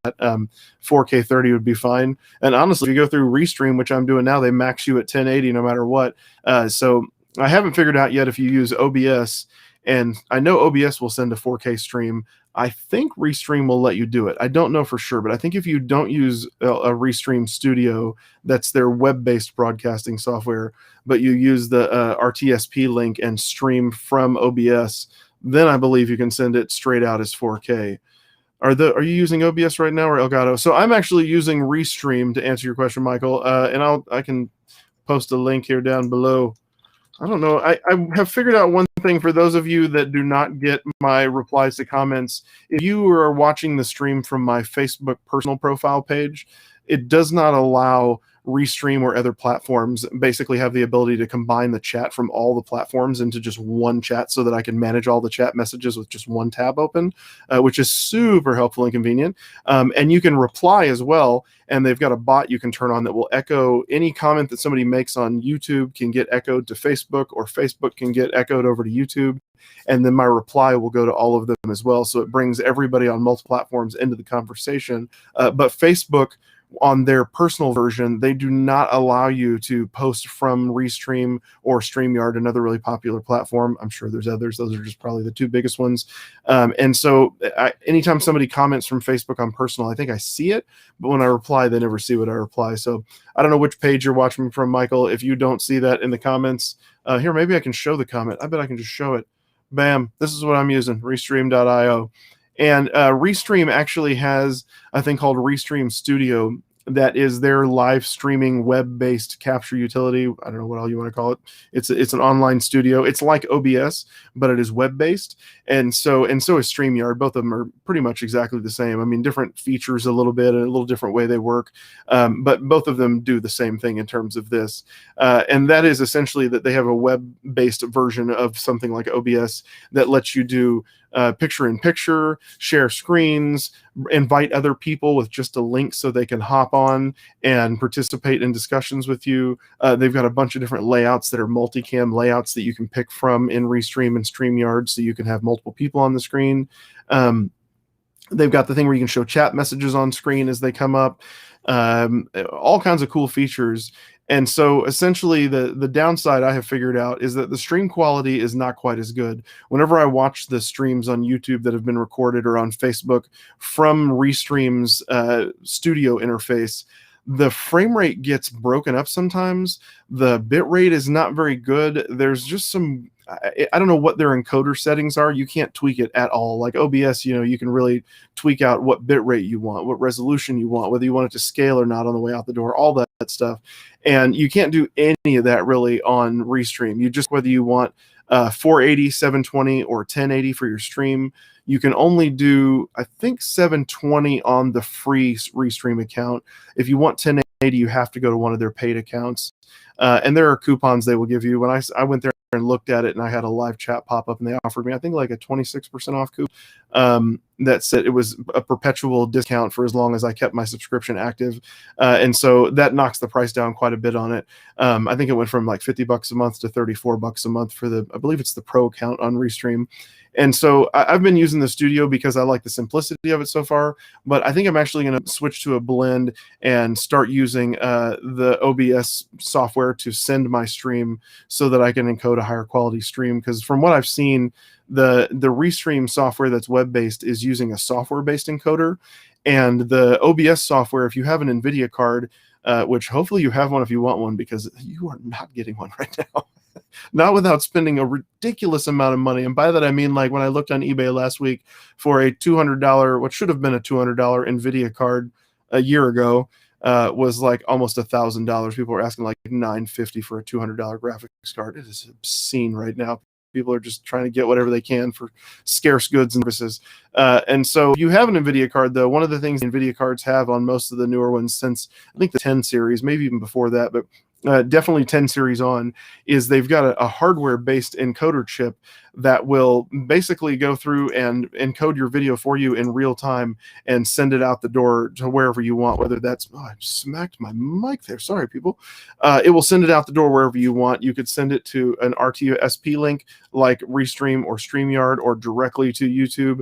4K 30 would be fine. And honestly, if you go through Restream, which I'm doing now, they max you at 1080 no matter what. So I haven't figured out yet if you use OBS. And I know OBS will send a 4K stream. I think Restream will let you do it. I don't know for sure, but I think if you don't use a Restream Studio, that's their web-based broadcasting software, but you use the RTSP link and stream from OBS, then I believe you can send it straight out as 4K. Are you using OBS right now or Elgato? So I'm actually using Restream to answer your question, Michael, and I can post a link here down below. I don't know. I have figured out one thing for those of you that do not get my replies to comments. If you are watching the stream from my Facebook personal profile page, it does not allow Restream or other platforms basically have the ability to combine the chat from all the platforms into just one chat so that I can manage all the chat messages with just one tab open, which is super helpful and convenient. And you can reply as well, and they've got a bot you can turn on that will echo any comment that somebody makes on YouTube can get echoed to Facebook, or Facebook can get echoed over to YouTube, and then my reply will go to all of them as well. So it brings everybody on multiple platforms into the conversation. But Facebook, on their personal version, they do not allow you to post from Restream or StreamYard, another really popular platform. I'm sure there's others. Those are just probably the two biggest ones. And so anytime somebody comments from Facebook on personal, I think I see it, but when I reply, they never see what I reply. So I don't know which page you're watching me from, Michael. If you don't see that in the comments, here, maybe I can show the comment. I bet I can just show it. Bam. This is what I'm using, Restream.io. And Restream actually has a thing called Restream Studio that is their live streaming web-based capture utility. I don't know what all you want to call it. It's an online studio. It's like OBS, but it is web-based. And so is StreamYard. Both of them are pretty much exactly the same. I mean, different features a little bit, and a little different way they work. But both of them do the same thing in terms of this. And that is essentially that they have a web-based version of something like OBS that lets you do picture-in-picture, share screens, invite other people with just a link so they can hop on and participate in discussions with you. They've got a bunch of different layouts that are multicam layouts that you can pick from in Restream and StreamYard, so you can have multiple people on the screen. They've got the thing where you can show chat messages on screen as they come up. All kinds of cool features. And so essentially the downside I have figured out is that the stream quality is not quite as good. Whenever I watch the streams on YouTube that have been recorded or on Facebook from Restream's studio interface, the frame rate gets broken up sometimes. The bit rate is not very good. There's just some, I don't know what their encoder settings are. You can't tweak it at all. Like OBS, you can really tweak out what bit rate you want, what resolution you want, whether you want it to scale or not on the way out the door, all that stuff. And you can't do any of that really on Restream. You just, whether you want 480, 720, or 1080 for your stream. You can only do, I think, 720 on the free Restream account. If you want 1080, you have to go to one of their paid accounts. And there are coupons they will give you. When I went there and looked at it, and I had a live chat pop up, and they offered me, I think, like a 26% off coupon. that said it was a perpetual discount for as long as I kept my subscription active. And so that knocks the price down quite a bit on it. I think it went from like $50 a month to $34 a month for I believe it's the pro account on Restream. And so I've been using the Studio because I like the simplicity of it so far, but I think I'm actually going to switch to a blend and start using the OBS software to send my stream so that I can encode a higher quality stream. Because from what I've seen, the Restream software that's web-based is using a software-based encoder, and the OBS software, if you have an NVIDIA card, which hopefully you have one if you want one, because you are not getting one right now. Not without spending a ridiculous amount of money. And by that, I mean, like when I looked on eBay last week for a $200, what should have been a $200 NVIDIA card a year ago, was like almost $1,000. People were asking like $950 for a $200 graphics card. It is obscene right now. People are just trying to get whatever they can for scarce goods and services. And so if you have an NVIDIA card, though, one of the things NVIDIA cards have on most of the newer ones since, I think, the 10 series, maybe even before that, but definitely 10 series on, is they've got a hardware-based encoder chip that will basically go through and encode your video for you in real time and send it out the door to wherever you want, whether that's, I smacked my mic there, sorry people. It will send it out the door wherever you want. You could send it to an RTSP link like Restream or StreamYard, or directly to YouTube.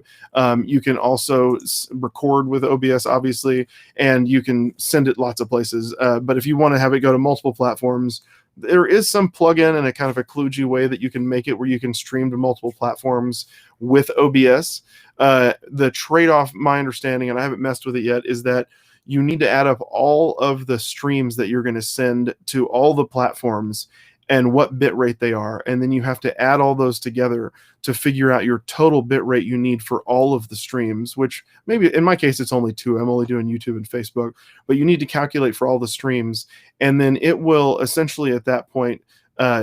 You can also record with OBS, obviously, and you can send it lots of places. But if you want to have it go to multiple platforms, there is some plugin and a kind of a kludgy way that you can make it where you can stream to multiple platforms with OBS. The trade-off, my understanding, and I haven't messed with it yet, is that you need to add up all of the streams that you're going to send to all the platforms and what bit rate they are, and then you have to add all those together to figure out your total bit rate you need for all of the streams, which maybe in my case it's only 2. I'm only doing YouTube and Facebook, but you need to calculate for all the streams, and then it will essentially at that point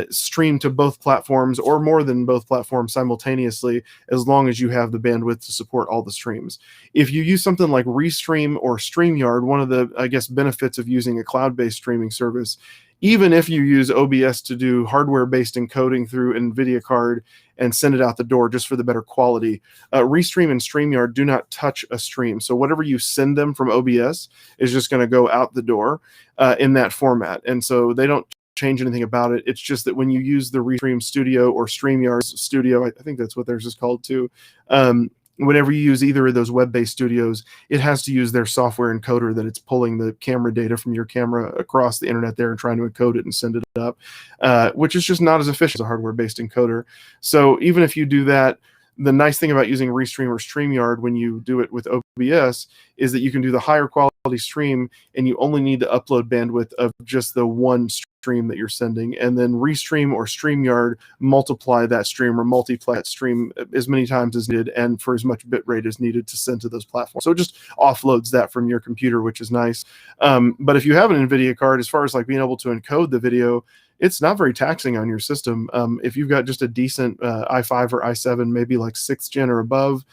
stream to both platforms or more than both platforms simultaneously, as long as you have the bandwidth to support all the streams. If you use something like Restream or StreamYard, one of the, I guess, benefits of using a cloud-based streaming service, even if you use OBS to do hardware-based encoding through an NVIDIA card and send it out the door just for the better quality, Restream and StreamYard do not touch a stream. So whatever you send them from OBS is just going to go out the door in that format. And so they don't change anything about it. It's just that when you use the Restream Studio or StreamYard Studio, I think that's what theirs is called too, whenever you use either of those web-based studios, it has to use their software encoder that it's pulling the camera data from your camera across the internet there and trying to encode it and send it up, which is just not as efficient as a hardware-based encoder. So even if you do that, the nice thing about using Restream or StreamYard when you do it with OBS is that you can do the higher quality stream and you only need the upload bandwidth of just the one stream that you're sending, and then Restream or StreamYard multiply that stream or multiply that stream as many times as needed and for as much bit rate as needed to send to those platforms. So it just offloads that from your computer, which is nice. But if you have an NVIDIA card, as far as like being able to encode the video, it's not very taxing on your system. If you've got just a decent i5 or i7, maybe like 6th gen or above,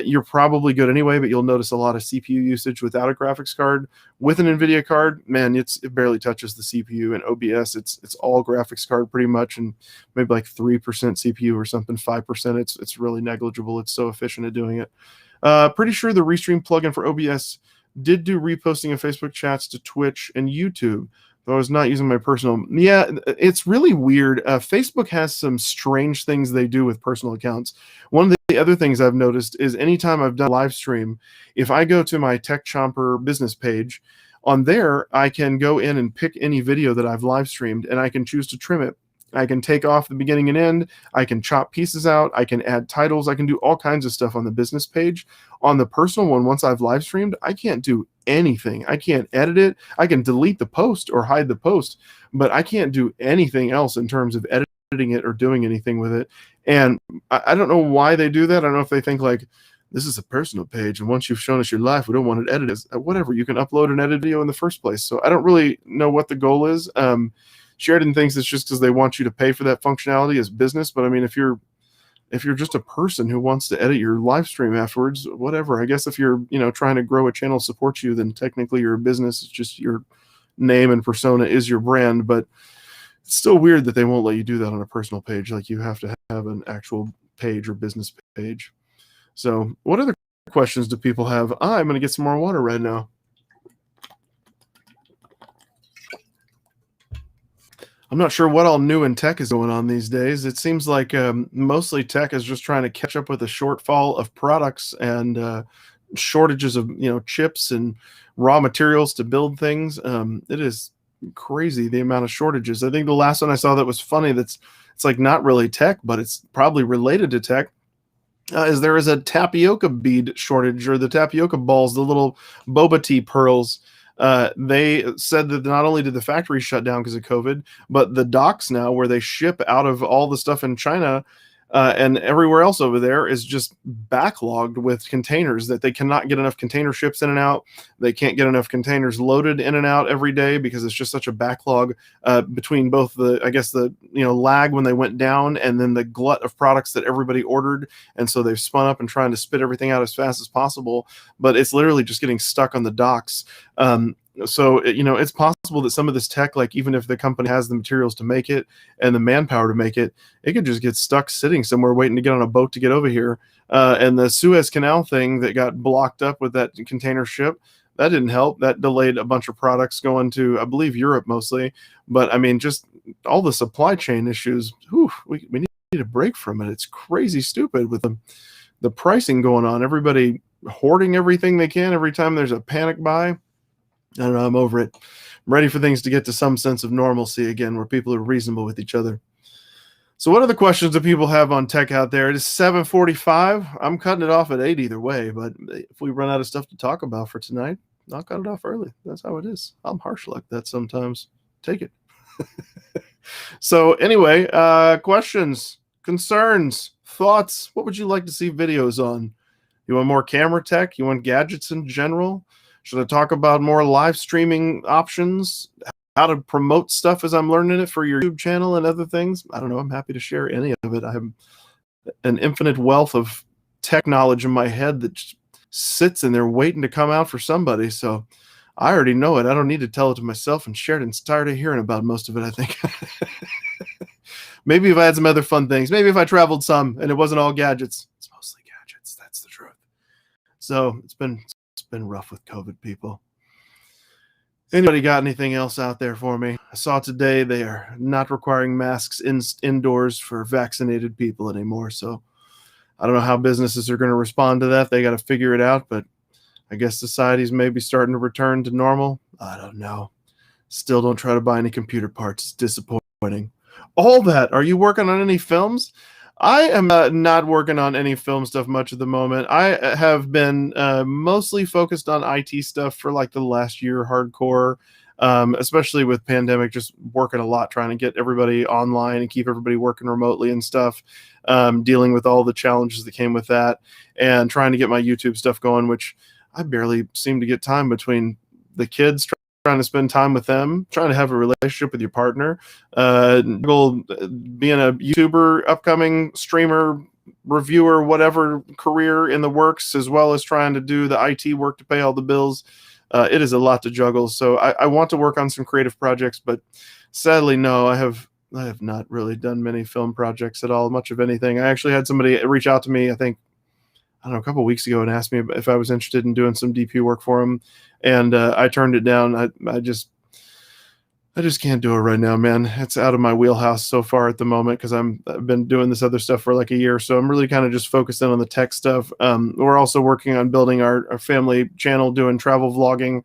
you're probably good anyway, but you'll notice a lot of CPU usage without a graphics card. With an NVIDIA card, man, it barely touches the CPU. And OBS, it's all graphics card pretty much, and maybe like 3% CPU or something, 5%. It's really negligible. It's so efficient at doing it. Pretty sure the Restream plugin for OBS did do reposting of Facebook chats to Twitch and YouTube. I was not using my personal. Yeah, it's really weird. Facebook has some strange things they do with personal accounts. One of the other things I've noticed is anytime I've done a live stream, if I go to my Tech Chomper business page, on there I can go in and pick any video that I've live streamed, and I can choose to trim it. I can take off the beginning and end. I can chop pieces out. I can add titles. I can do all kinds of stuff on the business page. On the personal one, once I've live streamed, I can't do anything. I can't edit it. I can delete the post or hide the post, but I can't do anything else in terms of editing it or doing anything with it. And I don't know why they do that. I don't know if they think like, this is a personal page, and once you've shown us your life, we don't want it edited. Whatever, you can upload an edited video in the first place. So I don't really know what the goal is. Sheridan thinks it's just because they want you to pay for that functionality as business. But I mean, if you're just a person who wants to edit your live stream afterwards, whatever. I guess if you're trying to grow a channel support you, then technically you're a business. It's just your name and persona is your brand. But it's still weird that they won't let you do that on a personal page. Like you have to have an actual page or business page. So what other questions do people have? I'm going to get some more water right now. I'm not sure what all new in tech is going on these days. It seems like mostly tech is just trying to catch up with a shortfall of products and shortages of chips and raw materials to build things. It is crazy the amount of shortages. I think the last one I saw that was funny, it's like not really tech, but it's probably related to tech, is there is a tapioca bead shortage, or the tapioca balls, the little boba tea pearls. They said that not only did the factory shut down because of COVID, but the docks now where they ship out of all the stuff in China and everywhere else over there is just backlogged with containers, that they cannot get enough container ships in and out. They can't get enough containers loaded in and out every day because it's just such a backlog between both the lag when they went down and then the glut of products that everybody ordered. And so they've spun up and trying to spit everything out as fast as possible, but it's literally just getting stuck on the docks. So it's possible that some of this tech, like even if the company has the materials to make it and the manpower to make it, it could just get stuck sitting somewhere waiting to get on a boat to get over here. And the Suez Canal thing that got blocked up with that container ship, that didn't help. That delayed a bunch of products going to, I believe, Europe mostly. But I mean, just all the supply chain issues, we need a break from it. It's crazy stupid with the pricing going on. Everybody hoarding everything they can every time there's a panic buy. I don't know. I'm over it. I'm ready for things to get to some sense of normalcy again, where people are reasonable with each other. So what are the questions that people have on tech out there? It is 7:45. I'm cutting it off at 8 either way, but if we run out of stuff to talk about for tonight, I'll cut it off early. That's how it is. I'm harsh like that sometimes. Take it. So anyway, questions, concerns, thoughts. What would you like to see videos on? You want more camera tech? You want gadgets in general? Should I talk about more live streaming options? How to promote stuff as I'm learning it for your YouTube channel and other things? I don't know. I'm happy to share any of it. I have an infinite wealth of tech knowledge in my head that just sits in there waiting to come out for somebody. So I already know it. I don't need to tell it to myself and share it and start hearing about most of it, I think. Maybe if I had some other fun things. Maybe if I traveled some and it wasn't all gadgets. It's mostly gadgets. That's the truth. So it's been rough with COVID, people. Anybody got anything else out there for me? I saw today they are not requiring masks indoors for vaccinated people anymore. So I don't know how businesses are going to respond to that. They got to figure it out, but I guess society's maybe starting to return to normal. I don't know. Still don't try to buy any computer parts. It's disappointing. All that. Are you working on any films? I am not working on any film stuff much at the moment. I have been mostly focused on IT stuff for like the last year, hardcore, especially with pandemic, just working a lot, trying to get everybody online and keep everybody working remotely and stuff, dealing with all the challenges that came with that, and trying to get my YouTube stuff going, which I barely seem to get time between the kids, trying to spend time with them, trying to have a relationship with your partner, being a YouTuber, upcoming streamer, reviewer, whatever career in the works, as well as trying to do the IT work to pay all the bills. It is a lot to juggle. So I want to work on some creative projects, but sadly, no, I have not really done many film projects at all, much of anything. I actually had somebody reach out to me, I think, I don't know, a couple of weeks ago and asked me if I was interested in doing some DP work for him. And I turned it down. I just can't do it right now, man. It's out of my wheelhouse so far at the moment because I've been doing this other stuff for like a year. So I'm really kind of just focused in on the tech stuff. We're also working on building our family channel, doing travel vlogging,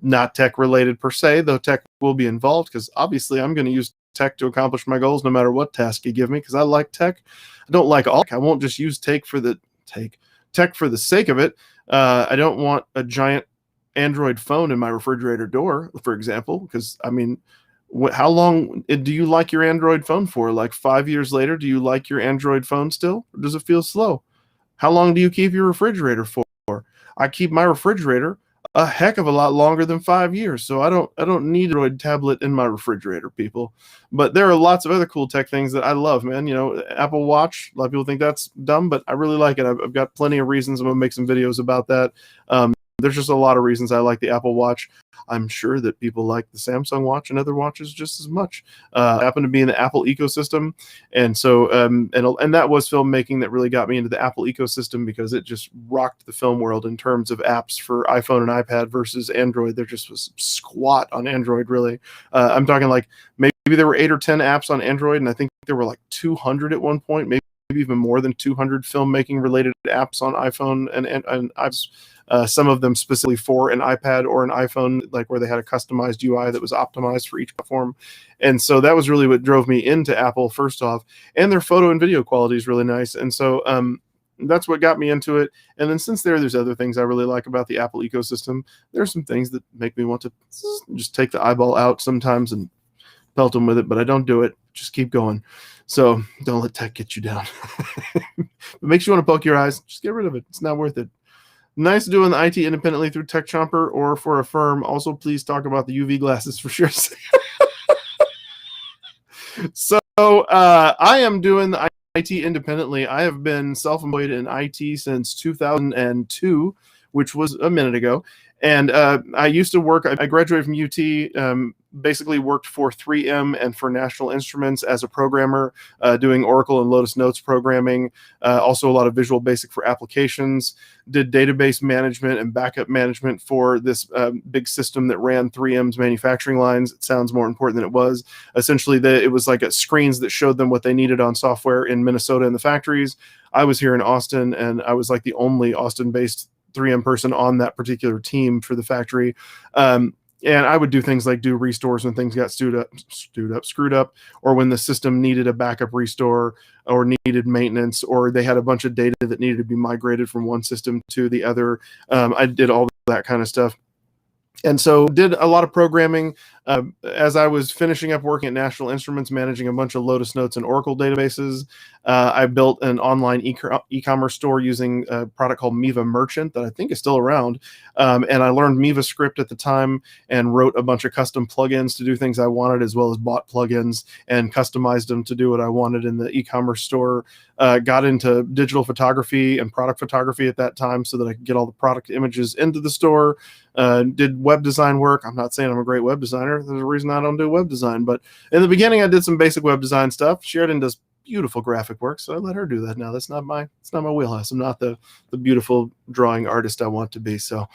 not tech related per se, though tech will be involved because obviously I'm going to use tech to accomplish my goals no matter what task you give me because I like tech. I don't like all. I won't just use tech for the sake of it. I don't want a giant Android phone in my refrigerator door, for example, because I mean, how long do you like your Android phone for? Like 5 years later, do you like your Android phone still? Or does it feel slow? How long do you keep your refrigerator for? I keep my refrigerator a heck of a lot longer than 5 years. So I don't need an Android tablet in my refrigerator, people. But there are lots of other cool tech things that I love, man. You know, Apple Watch, a lot of people think that's dumb, but I really like it. I've got plenty of reasons. I'm going to make some videos about that. There's just a lot of reasons I like the Apple Watch. I'm sure that people like the Samsung Watch and other watches just as much. I happen to be in the Apple ecosystem, and so and that was filmmaking that really got me into the Apple ecosystem, because it just rocked the film world in terms of apps for iPhone and iPad versus Android. There just was squat on Android, really. I'm talking like maybe there were 8 or 10 apps on Android, and I think there were like 200 at one point, maybe even more than 200 filmmaking related apps on iPhone and some of them specifically for an iPad or an iPhone, like where they had a customized UI that was optimized for each platform. And so that was really what drove me into Apple, first off. And their photo and video quality is really nice. And so that's what got me into it. And then since there's other things I really like about the Apple ecosystem. There's some things that make me want to just take the eyeball out sometimes and pelt them with it, but I don't do it. Just keep going. So don't let tech get you down. If it makes you want to poke your eyes, just get rid of it. It's not worth it. Nice doing the IT independently through Tech Chomper or for a firm. Also, please talk about the UV glasses for sure. So I am doing the IT independently. I have been self-employed in IT since 2002, which was a minute ago. And I used to work, I graduated from UT, basically worked for 3M and for National Instruments as a programmer, doing Oracle and Lotus Notes programming, also a lot of Visual Basic for applications, did database management and backup management for this big system that ran 3M's manufacturing lines. It sounds more important than it was. Essentially, it was like screens that showed them what they needed on software in Minnesota in the factories. I was here in Austin, and I was like the only Austin-based 3M person on that particular team for the factory. And I would do things like do restores when things got screwed up, or when the system needed a backup restore or needed maintenance, or they had a bunch of data that needed to be migrated from one system to the other. I did all that kind of stuff. And so did a lot of programming as I was finishing up working at National Instruments, managing a bunch of Lotus Notes and Oracle databases. I built an online e-commerce store using a product called Miva Merchant that I think is still around. And I learned Miva Script at the time and wrote a bunch of custom plugins to do things I wanted, as well as bought plugins and customized them to do what I wanted in the e-commerce store. Got into digital photography and product photography at that time so that I could get all the product images into the store. Did web design work. I'm not saying I'm a great web designer. There's a reason I don't do web design. But in the beginning, I did some basic web design stuff. Sheridan does beautiful graphic work, so I let her do that now. It's not my wheelhouse. I'm not the beautiful drawing artist I want to be. So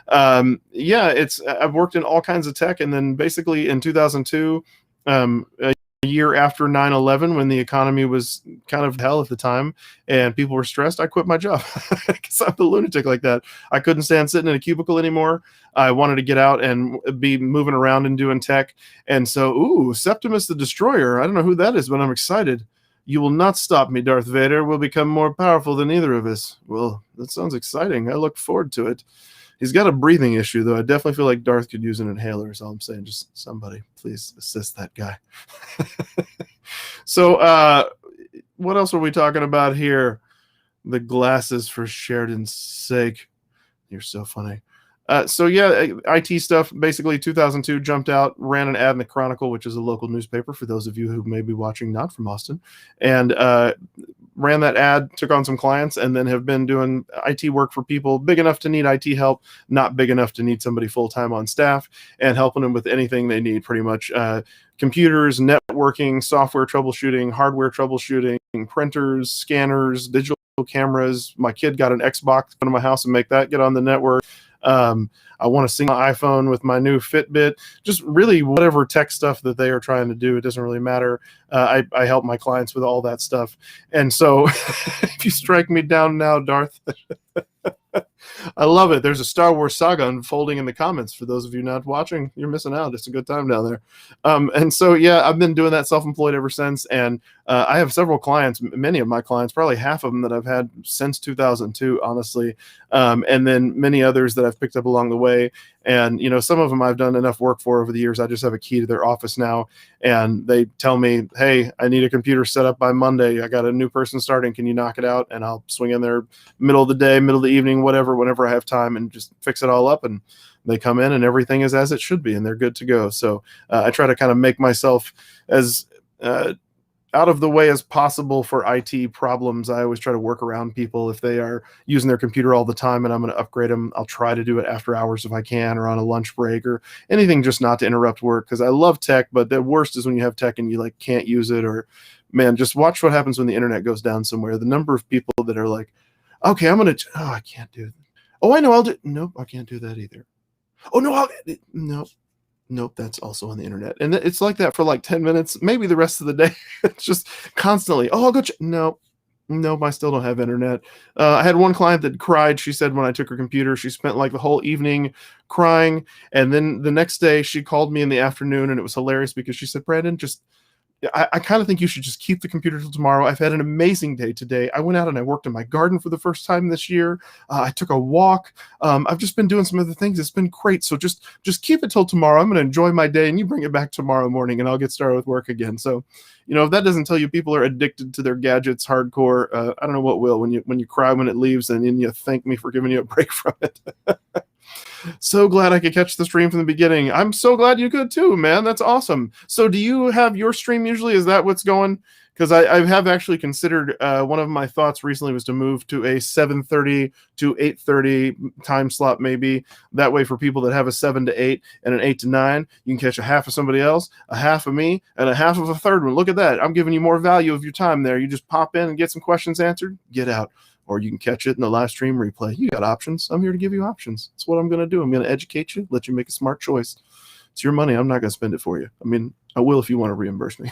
yeah, I've worked in all kinds of tech. And then basically in 2002, a year after 9/11, when the economy was kind of hell at the time and people were stressed, I quit my job because I'm a lunatic like that. I couldn't stand sitting in a cubicle anymore. I wanted to get out and be moving around and doing tech. And so, Septimus the Destroyer. I don't know who that is, but I'm excited. You will not stop me, Darth Vader. We'll become more powerful than either of us. Well, that sounds exciting. I look forward to it. He's got a breathing issue, though. I definitely feel like Darth could use an inhaler, is all I'm saying. Just somebody, please assist that guy. So, what else are we talking about here? The glasses, for Sheridan's sake. You're so funny. So yeah, IT stuff. Basically, 2002, jumped out, ran an ad in the Chronicle, which is a local newspaper for those of you who may be watching not from Austin, and ran that ad, took on some clients, and then have been doing IT work for people big enough to need IT help, not big enough to need somebody full-time on staff, and helping them with anything they need, pretty much. Computers, networking, software troubleshooting, hardware troubleshooting, printers, scanners, digital cameras. My kid got an Xbox, come to my house and make that get on the network. I want to sync my iPhone with my new Fitbit. Just really whatever tech stuff that they are trying to do, it doesn't really matter. I help my clients with all that stuff. And so if you strike me down now, Darth, I love it. There's a Star Wars saga unfolding in the comments. For those of you not watching, you're missing out. It's a good time down there. And so, yeah, I've been doing that self-employed ever since. And I have several clients, many of my clients, probably half of them that I've had since 2002, honestly. And then many others that I've picked up along the way. And, some of them I've done enough work for over the years. I just have a key to their office now. And they tell me, hey, I need a computer set up by Monday. I got a new person starting. Can you knock it out? And I'll swing in there middle of the day, middle of the evening, whatever, whenever I have time, and just fix it all up. And they come in and everything is as it should be, and they're good to go. So I try to kind of make myself as out of the way as possible for IT problems. I always try to work around people if they are using their computer all the time and I'm going to upgrade them. I'll try to do it after hours if I can, or on a lunch break, or anything, just not to interrupt work, because I love tech. But the worst is when you have tech and you like can't use it, or man, just watch what happens when the internet goes down somewhere. The number of people that are like, okay, I'm going to, oh, I can't do that. Oh, I know, I'll do, nope, I can't do that either. Oh, no, nope, that's also on the internet. And it's like that for like 10 minutes, maybe the rest of the day. It's just constantly, oh, I'll go check. Nope, I still don't have internet. I had one client that cried. She said when I took her computer, she spent like the whole evening crying. And then the next day she called me in the afternoon, and it was hilarious because she said, Brandon, I kind of think you should just keep the computer till tomorrow. I've had an amazing day today. I went out and I worked in my garden for the first time this year. I took a walk. I've just been doing some other things. It's been great. So just keep it till tomorrow. I'm going to enjoy my day, and you bring it back tomorrow morning, and I'll get started with work again. So, if that doesn't tell you people are addicted to their gadgets hardcore, I don't know what will. When you cry when it leaves, and then you thank me for giving you a break from it. So glad I could catch the stream from the beginning. I'm so glad you could too, man. That's awesome. So do you have your stream usually? Is that what's going? Because I have actually considered, one of my thoughts recently was to move to a 7:30 to 8:30 time slot, maybe. That way for people that have a 7 to 8 and an 8 to 9, you can catch a half of somebody else, a half of me, and a half of a third one. Look at that. I'm giving you more value of your time there. You just pop in and get some questions answered, get out. Or you can catch it in the live stream replay. You got options. I'm here to give you options. That's what I'm going to do. I'm going to educate you, let you make a smart choice. It's your money. I'm not going to spend it for you. I mean, I will if you want to reimburse me.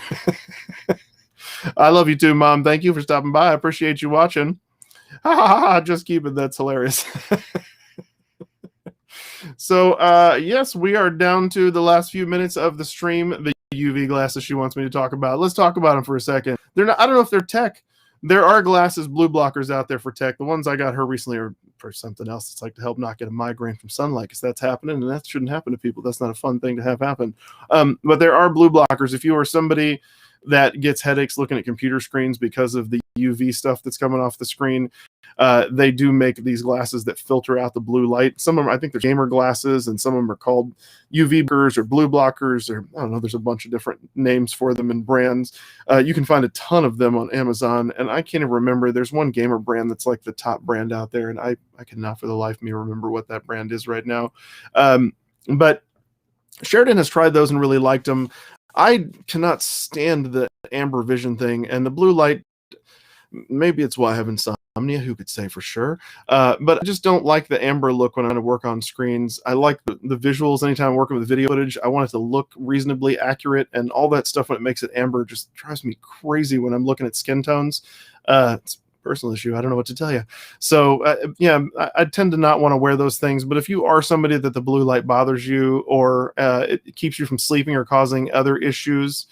I love you too, Mom. Thank you for stopping by. I appreciate you watching. Just keep it. That's hilarious. So, yes, we are down to the last few minutes of the stream. The UV glasses she wants me to talk about. Let's talk about them for a second. They're not, I don't know if they're tech. There are glasses, blue blockers out there for tech. The ones I got her recently are for something else. It's like to help not get a migraine from sunlight, because that's happening, and that shouldn't happen to people. That's not a fun thing to have happen. But there are blue blockers. If you are somebody that gets headaches looking at computer screens because of the UV stuff that's coming off the screen, they do make these glasses that filter out the blue light. Some of them, I think they're gamer glasses, and some of them are called UV blockers or blue blockers, or I don't know, there's a bunch of different names for them and brands. You can find a ton of them on Amazon, and I can't even remember. There's one gamer brand that's like the top brand out there, and I cannot for the life of me remember what that brand is right now. But Sheridan has tried those and really liked them. I cannot stand the amber vision thing, and the blue light, maybe it's why I have insomnia, who could say for sure. But I just don't like the amber look when I'm going to work on screens. I like the visuals anytime I'm working with video footage. I want it to look reasonably accurate, and all that stuff when it makes it amber just drives me crazy when I'm looking at skin tones. It's a personal issue. I don't know what to tell you. So, yeah, I tend to not want to wear those things. But if you are somebody that the blue light bothers you, or it keeps you from sleeping or causing other issues,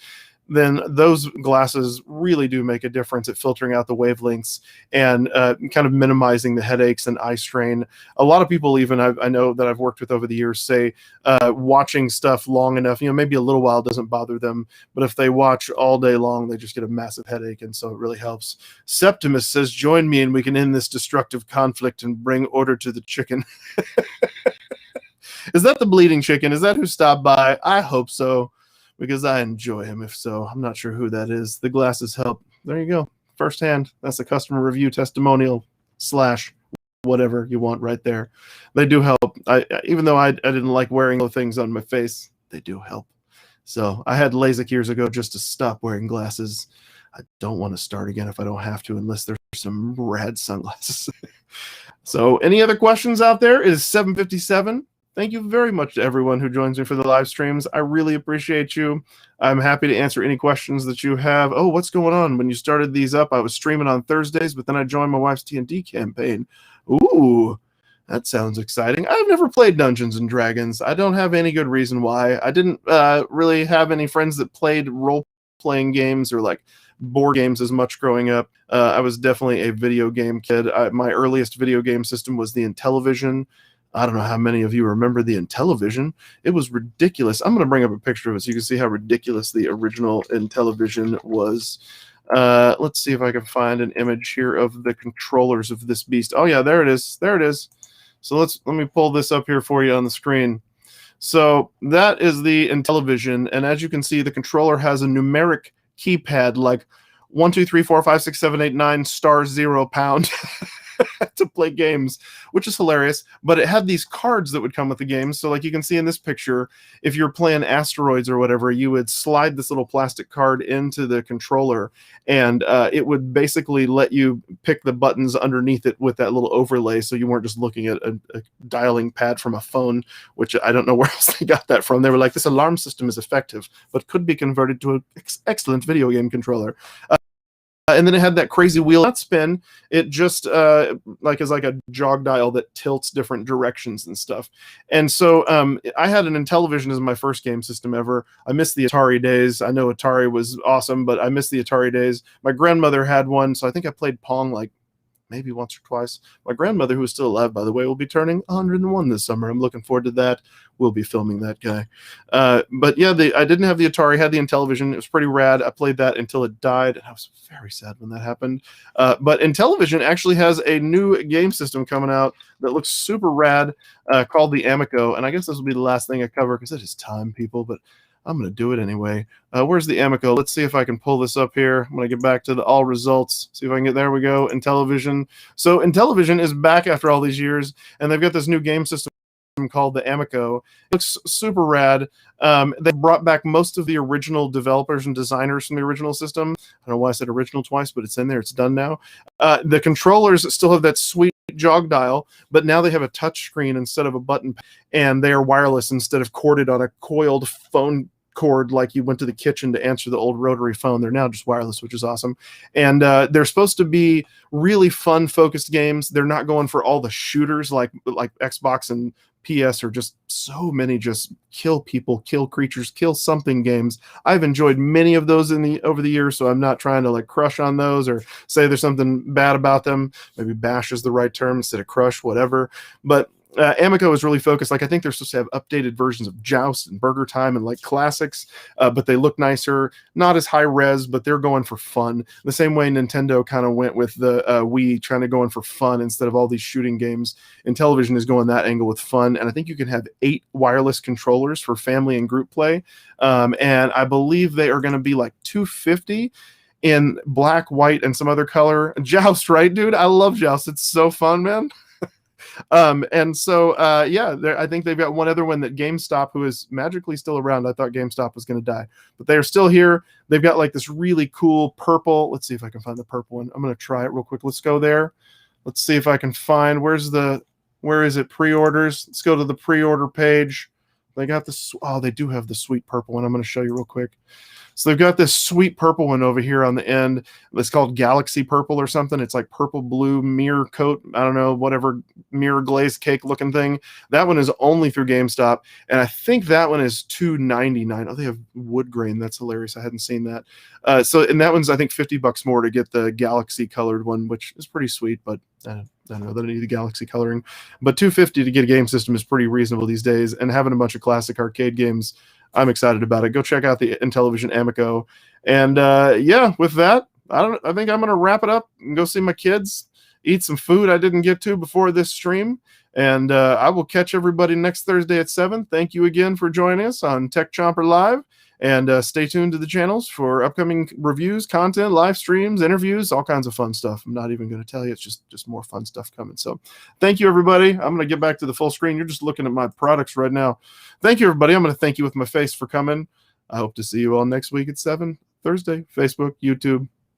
then those glasses really do make a difference at filtering out the wavelengths and kind of minimizing the headaches and eye strain. A lot of people, even I know that I've worked with over the years, say watching stuff long enough, maybe a little while doesn't bother them, but if they watch all day long, they just get a massive headache, and so it really helps. Septimus says, join me and we can end this destructive conflict and bring order to the chicken. Is that the bleeding chicken? Is that who stopped by? I hope so, because I enjoy him. If so, I'm not sure who that is. The glasses help. There you go. Firsthand. That's a customer review testimonial / whatever you want right there. They do help. Even though I didn't like wearing those things on my face, they do help. So I had LASIK years ago just to stop wearing glasses. I don't want to start again if I don't have to, unless there's some rad sunglasses. So any other questions out there? It is 7:57. Thank you very much to everyone who joins me for the live streams. I really appreciate you. I'm happy to answer any questions that you have. Oh, what's going on? When you started these up, I was streaming on Thursdays, but then I joined my wife's T&D campaign. Ooh, that sounds exciting. I've never played Dungeons and Dragons. I don't have any good reason why. I didn't really have any friends that played role-playing games or like board games as much growing up. I was definitely a video game kid. My earliest video game system was the Intellivision. I don't know how many of you remember the Intellivision. It was ridiculous. I'm going to bring up a picture of it so you can see how ridiculous the original Intellivision was. Let's see if I can find an image here of the controllers of this beast. Oh, yeah, there it is. There it is. So let me pull this up here for you on the screen. So that is the Intellivision, and as you can see, the controller has a numeric keypad like 1, 2, 3, 4, 5, 6, 7, 8, 9 star 0 pound to play games, which is hilarious. But it had these cards that would come with the game. So like you can see in this picture, if you're playing asteroids or whatever, you would slide this little plastic card into the controller, and it would basically let you pick the buttons underneath it with that little overlay, so you weren't just looking at a dialing pad from a phone, which I don't know where else they got that from. They were like, this alarm system is effective, but could be converted to an excellent video game controller. And then it had that crazy wheel not spin. It just is like a jog dial that tilts different directions and stuff. And so I had an Intellivision as my first game system ever. I missed the Atari days. I know Atari was awesome, but I missed the Atari days. My grandmother had one, so I think I played Pong like maybe once or twice. My grandmother, who is still alive, by the way, will be turning 101 this summer. I'm looking forward to that. We'll be filming that guy. But yeah, I didn't have the Atari, had the Intellivision. It was pretty rad. I played that until it died, and I was very sad when that happened. But Intellivision actually has a new game system coming out that looks super rad called the Amico, and I guess this will be the last thing I cover because it is time, people, but I'm going to do it anyway. Where's the Amico? Let's see if I can pull this up here. I'm going to get back to the all results. See if I can get, there we go, Intellivision. So Intellivision is back after all these years, and they've got this new game system called the Amico. It looks super rad. They brought back most of the original developers and designers from the original system. I don't know why I said original twice, but it's in there. It's done now. The controllers still have that sweet jog dial, but now they have a touch screen instead of a button, and they are wireless instead of corded on a coiled phone cord like you went to the kitchen to answer the old rotary phone. They're now just wireless, which is awesome. And they're supposed to be really fun, focused games. They're not going for all the shooters like Xbox and PS, are just so many just kill people, kill creatures, kill something games. I've enjoyed many of those over the years, so I'm not trying to like crush on those or say there's something bad about them. Maybe bash is the right term instead of crush, whatever. But Amico is really focused. Like, I think they're supposed to have updated versions of Joust and Burger Time and like classics, but they look nicer, not as high res, but they're going for fun. The same way Nintendo kind of went with the Wii, trying to go in for fun instead of all these shooting games. Intellivision is going that angle with fun, and I think you can have 8 wireless controllers for family and group play. And I believe they are going to be like $250 in black, white, and some other color. Joust, right, dude? I love Joust. It's so fun, man. And so, yeah, I think they've got one other one that GameStop, who is magically still around. I thought GameStop was going to die, but they're still here. They've got like this really cool purple. Let's see if I can find the purple one. I'm going to try it real quick. Let's go there. Let's see if I can find, where is it? Pre-orders. Let's go to the pre-order page. They got this. Oh, they do have the sweet purple one. I'm going to show you real quick. So they've got this sweet purple one over here on the end. It's called Galaxy Purple or something. It's like purple blue mirror coat. I don't know, whatever mirror glazed cake looking thing. That one is only through GameStop, and I think that one is $299. Oh, they have wood grain. That's hilarious. I hadn't seen that. And that one's I think $50 more to get the Galaxy colored one, which is pretty sweet, but I don't know that I need the Galaxy coloring. But $250 to get a game system is pretty reasonable these days, and having a bunch of classic arcade games, I'm excited about it. Go check out the Intellivision Amico. And yeah, with that, I think I'm going to wrap it up and go see my kids, eat some food I didn't get to before this stream. And I will catch everybody next Thursday at 7. Thank you again for joining us on Tech Chomper Live. And stay tuned to the channels for upcoming reviews, content, live streams, interviews, all kinds of fun stuff. I'm not even going to tell you. It's just more fun stuff coming. So thank you, everybody. I'm going to get back to the full screen. You're just looking at my products right now. Thank you, everybody. I'm going to thank you with my face for coming. I hope to see you all next week at 7, Thursday, Facebook, YouTube,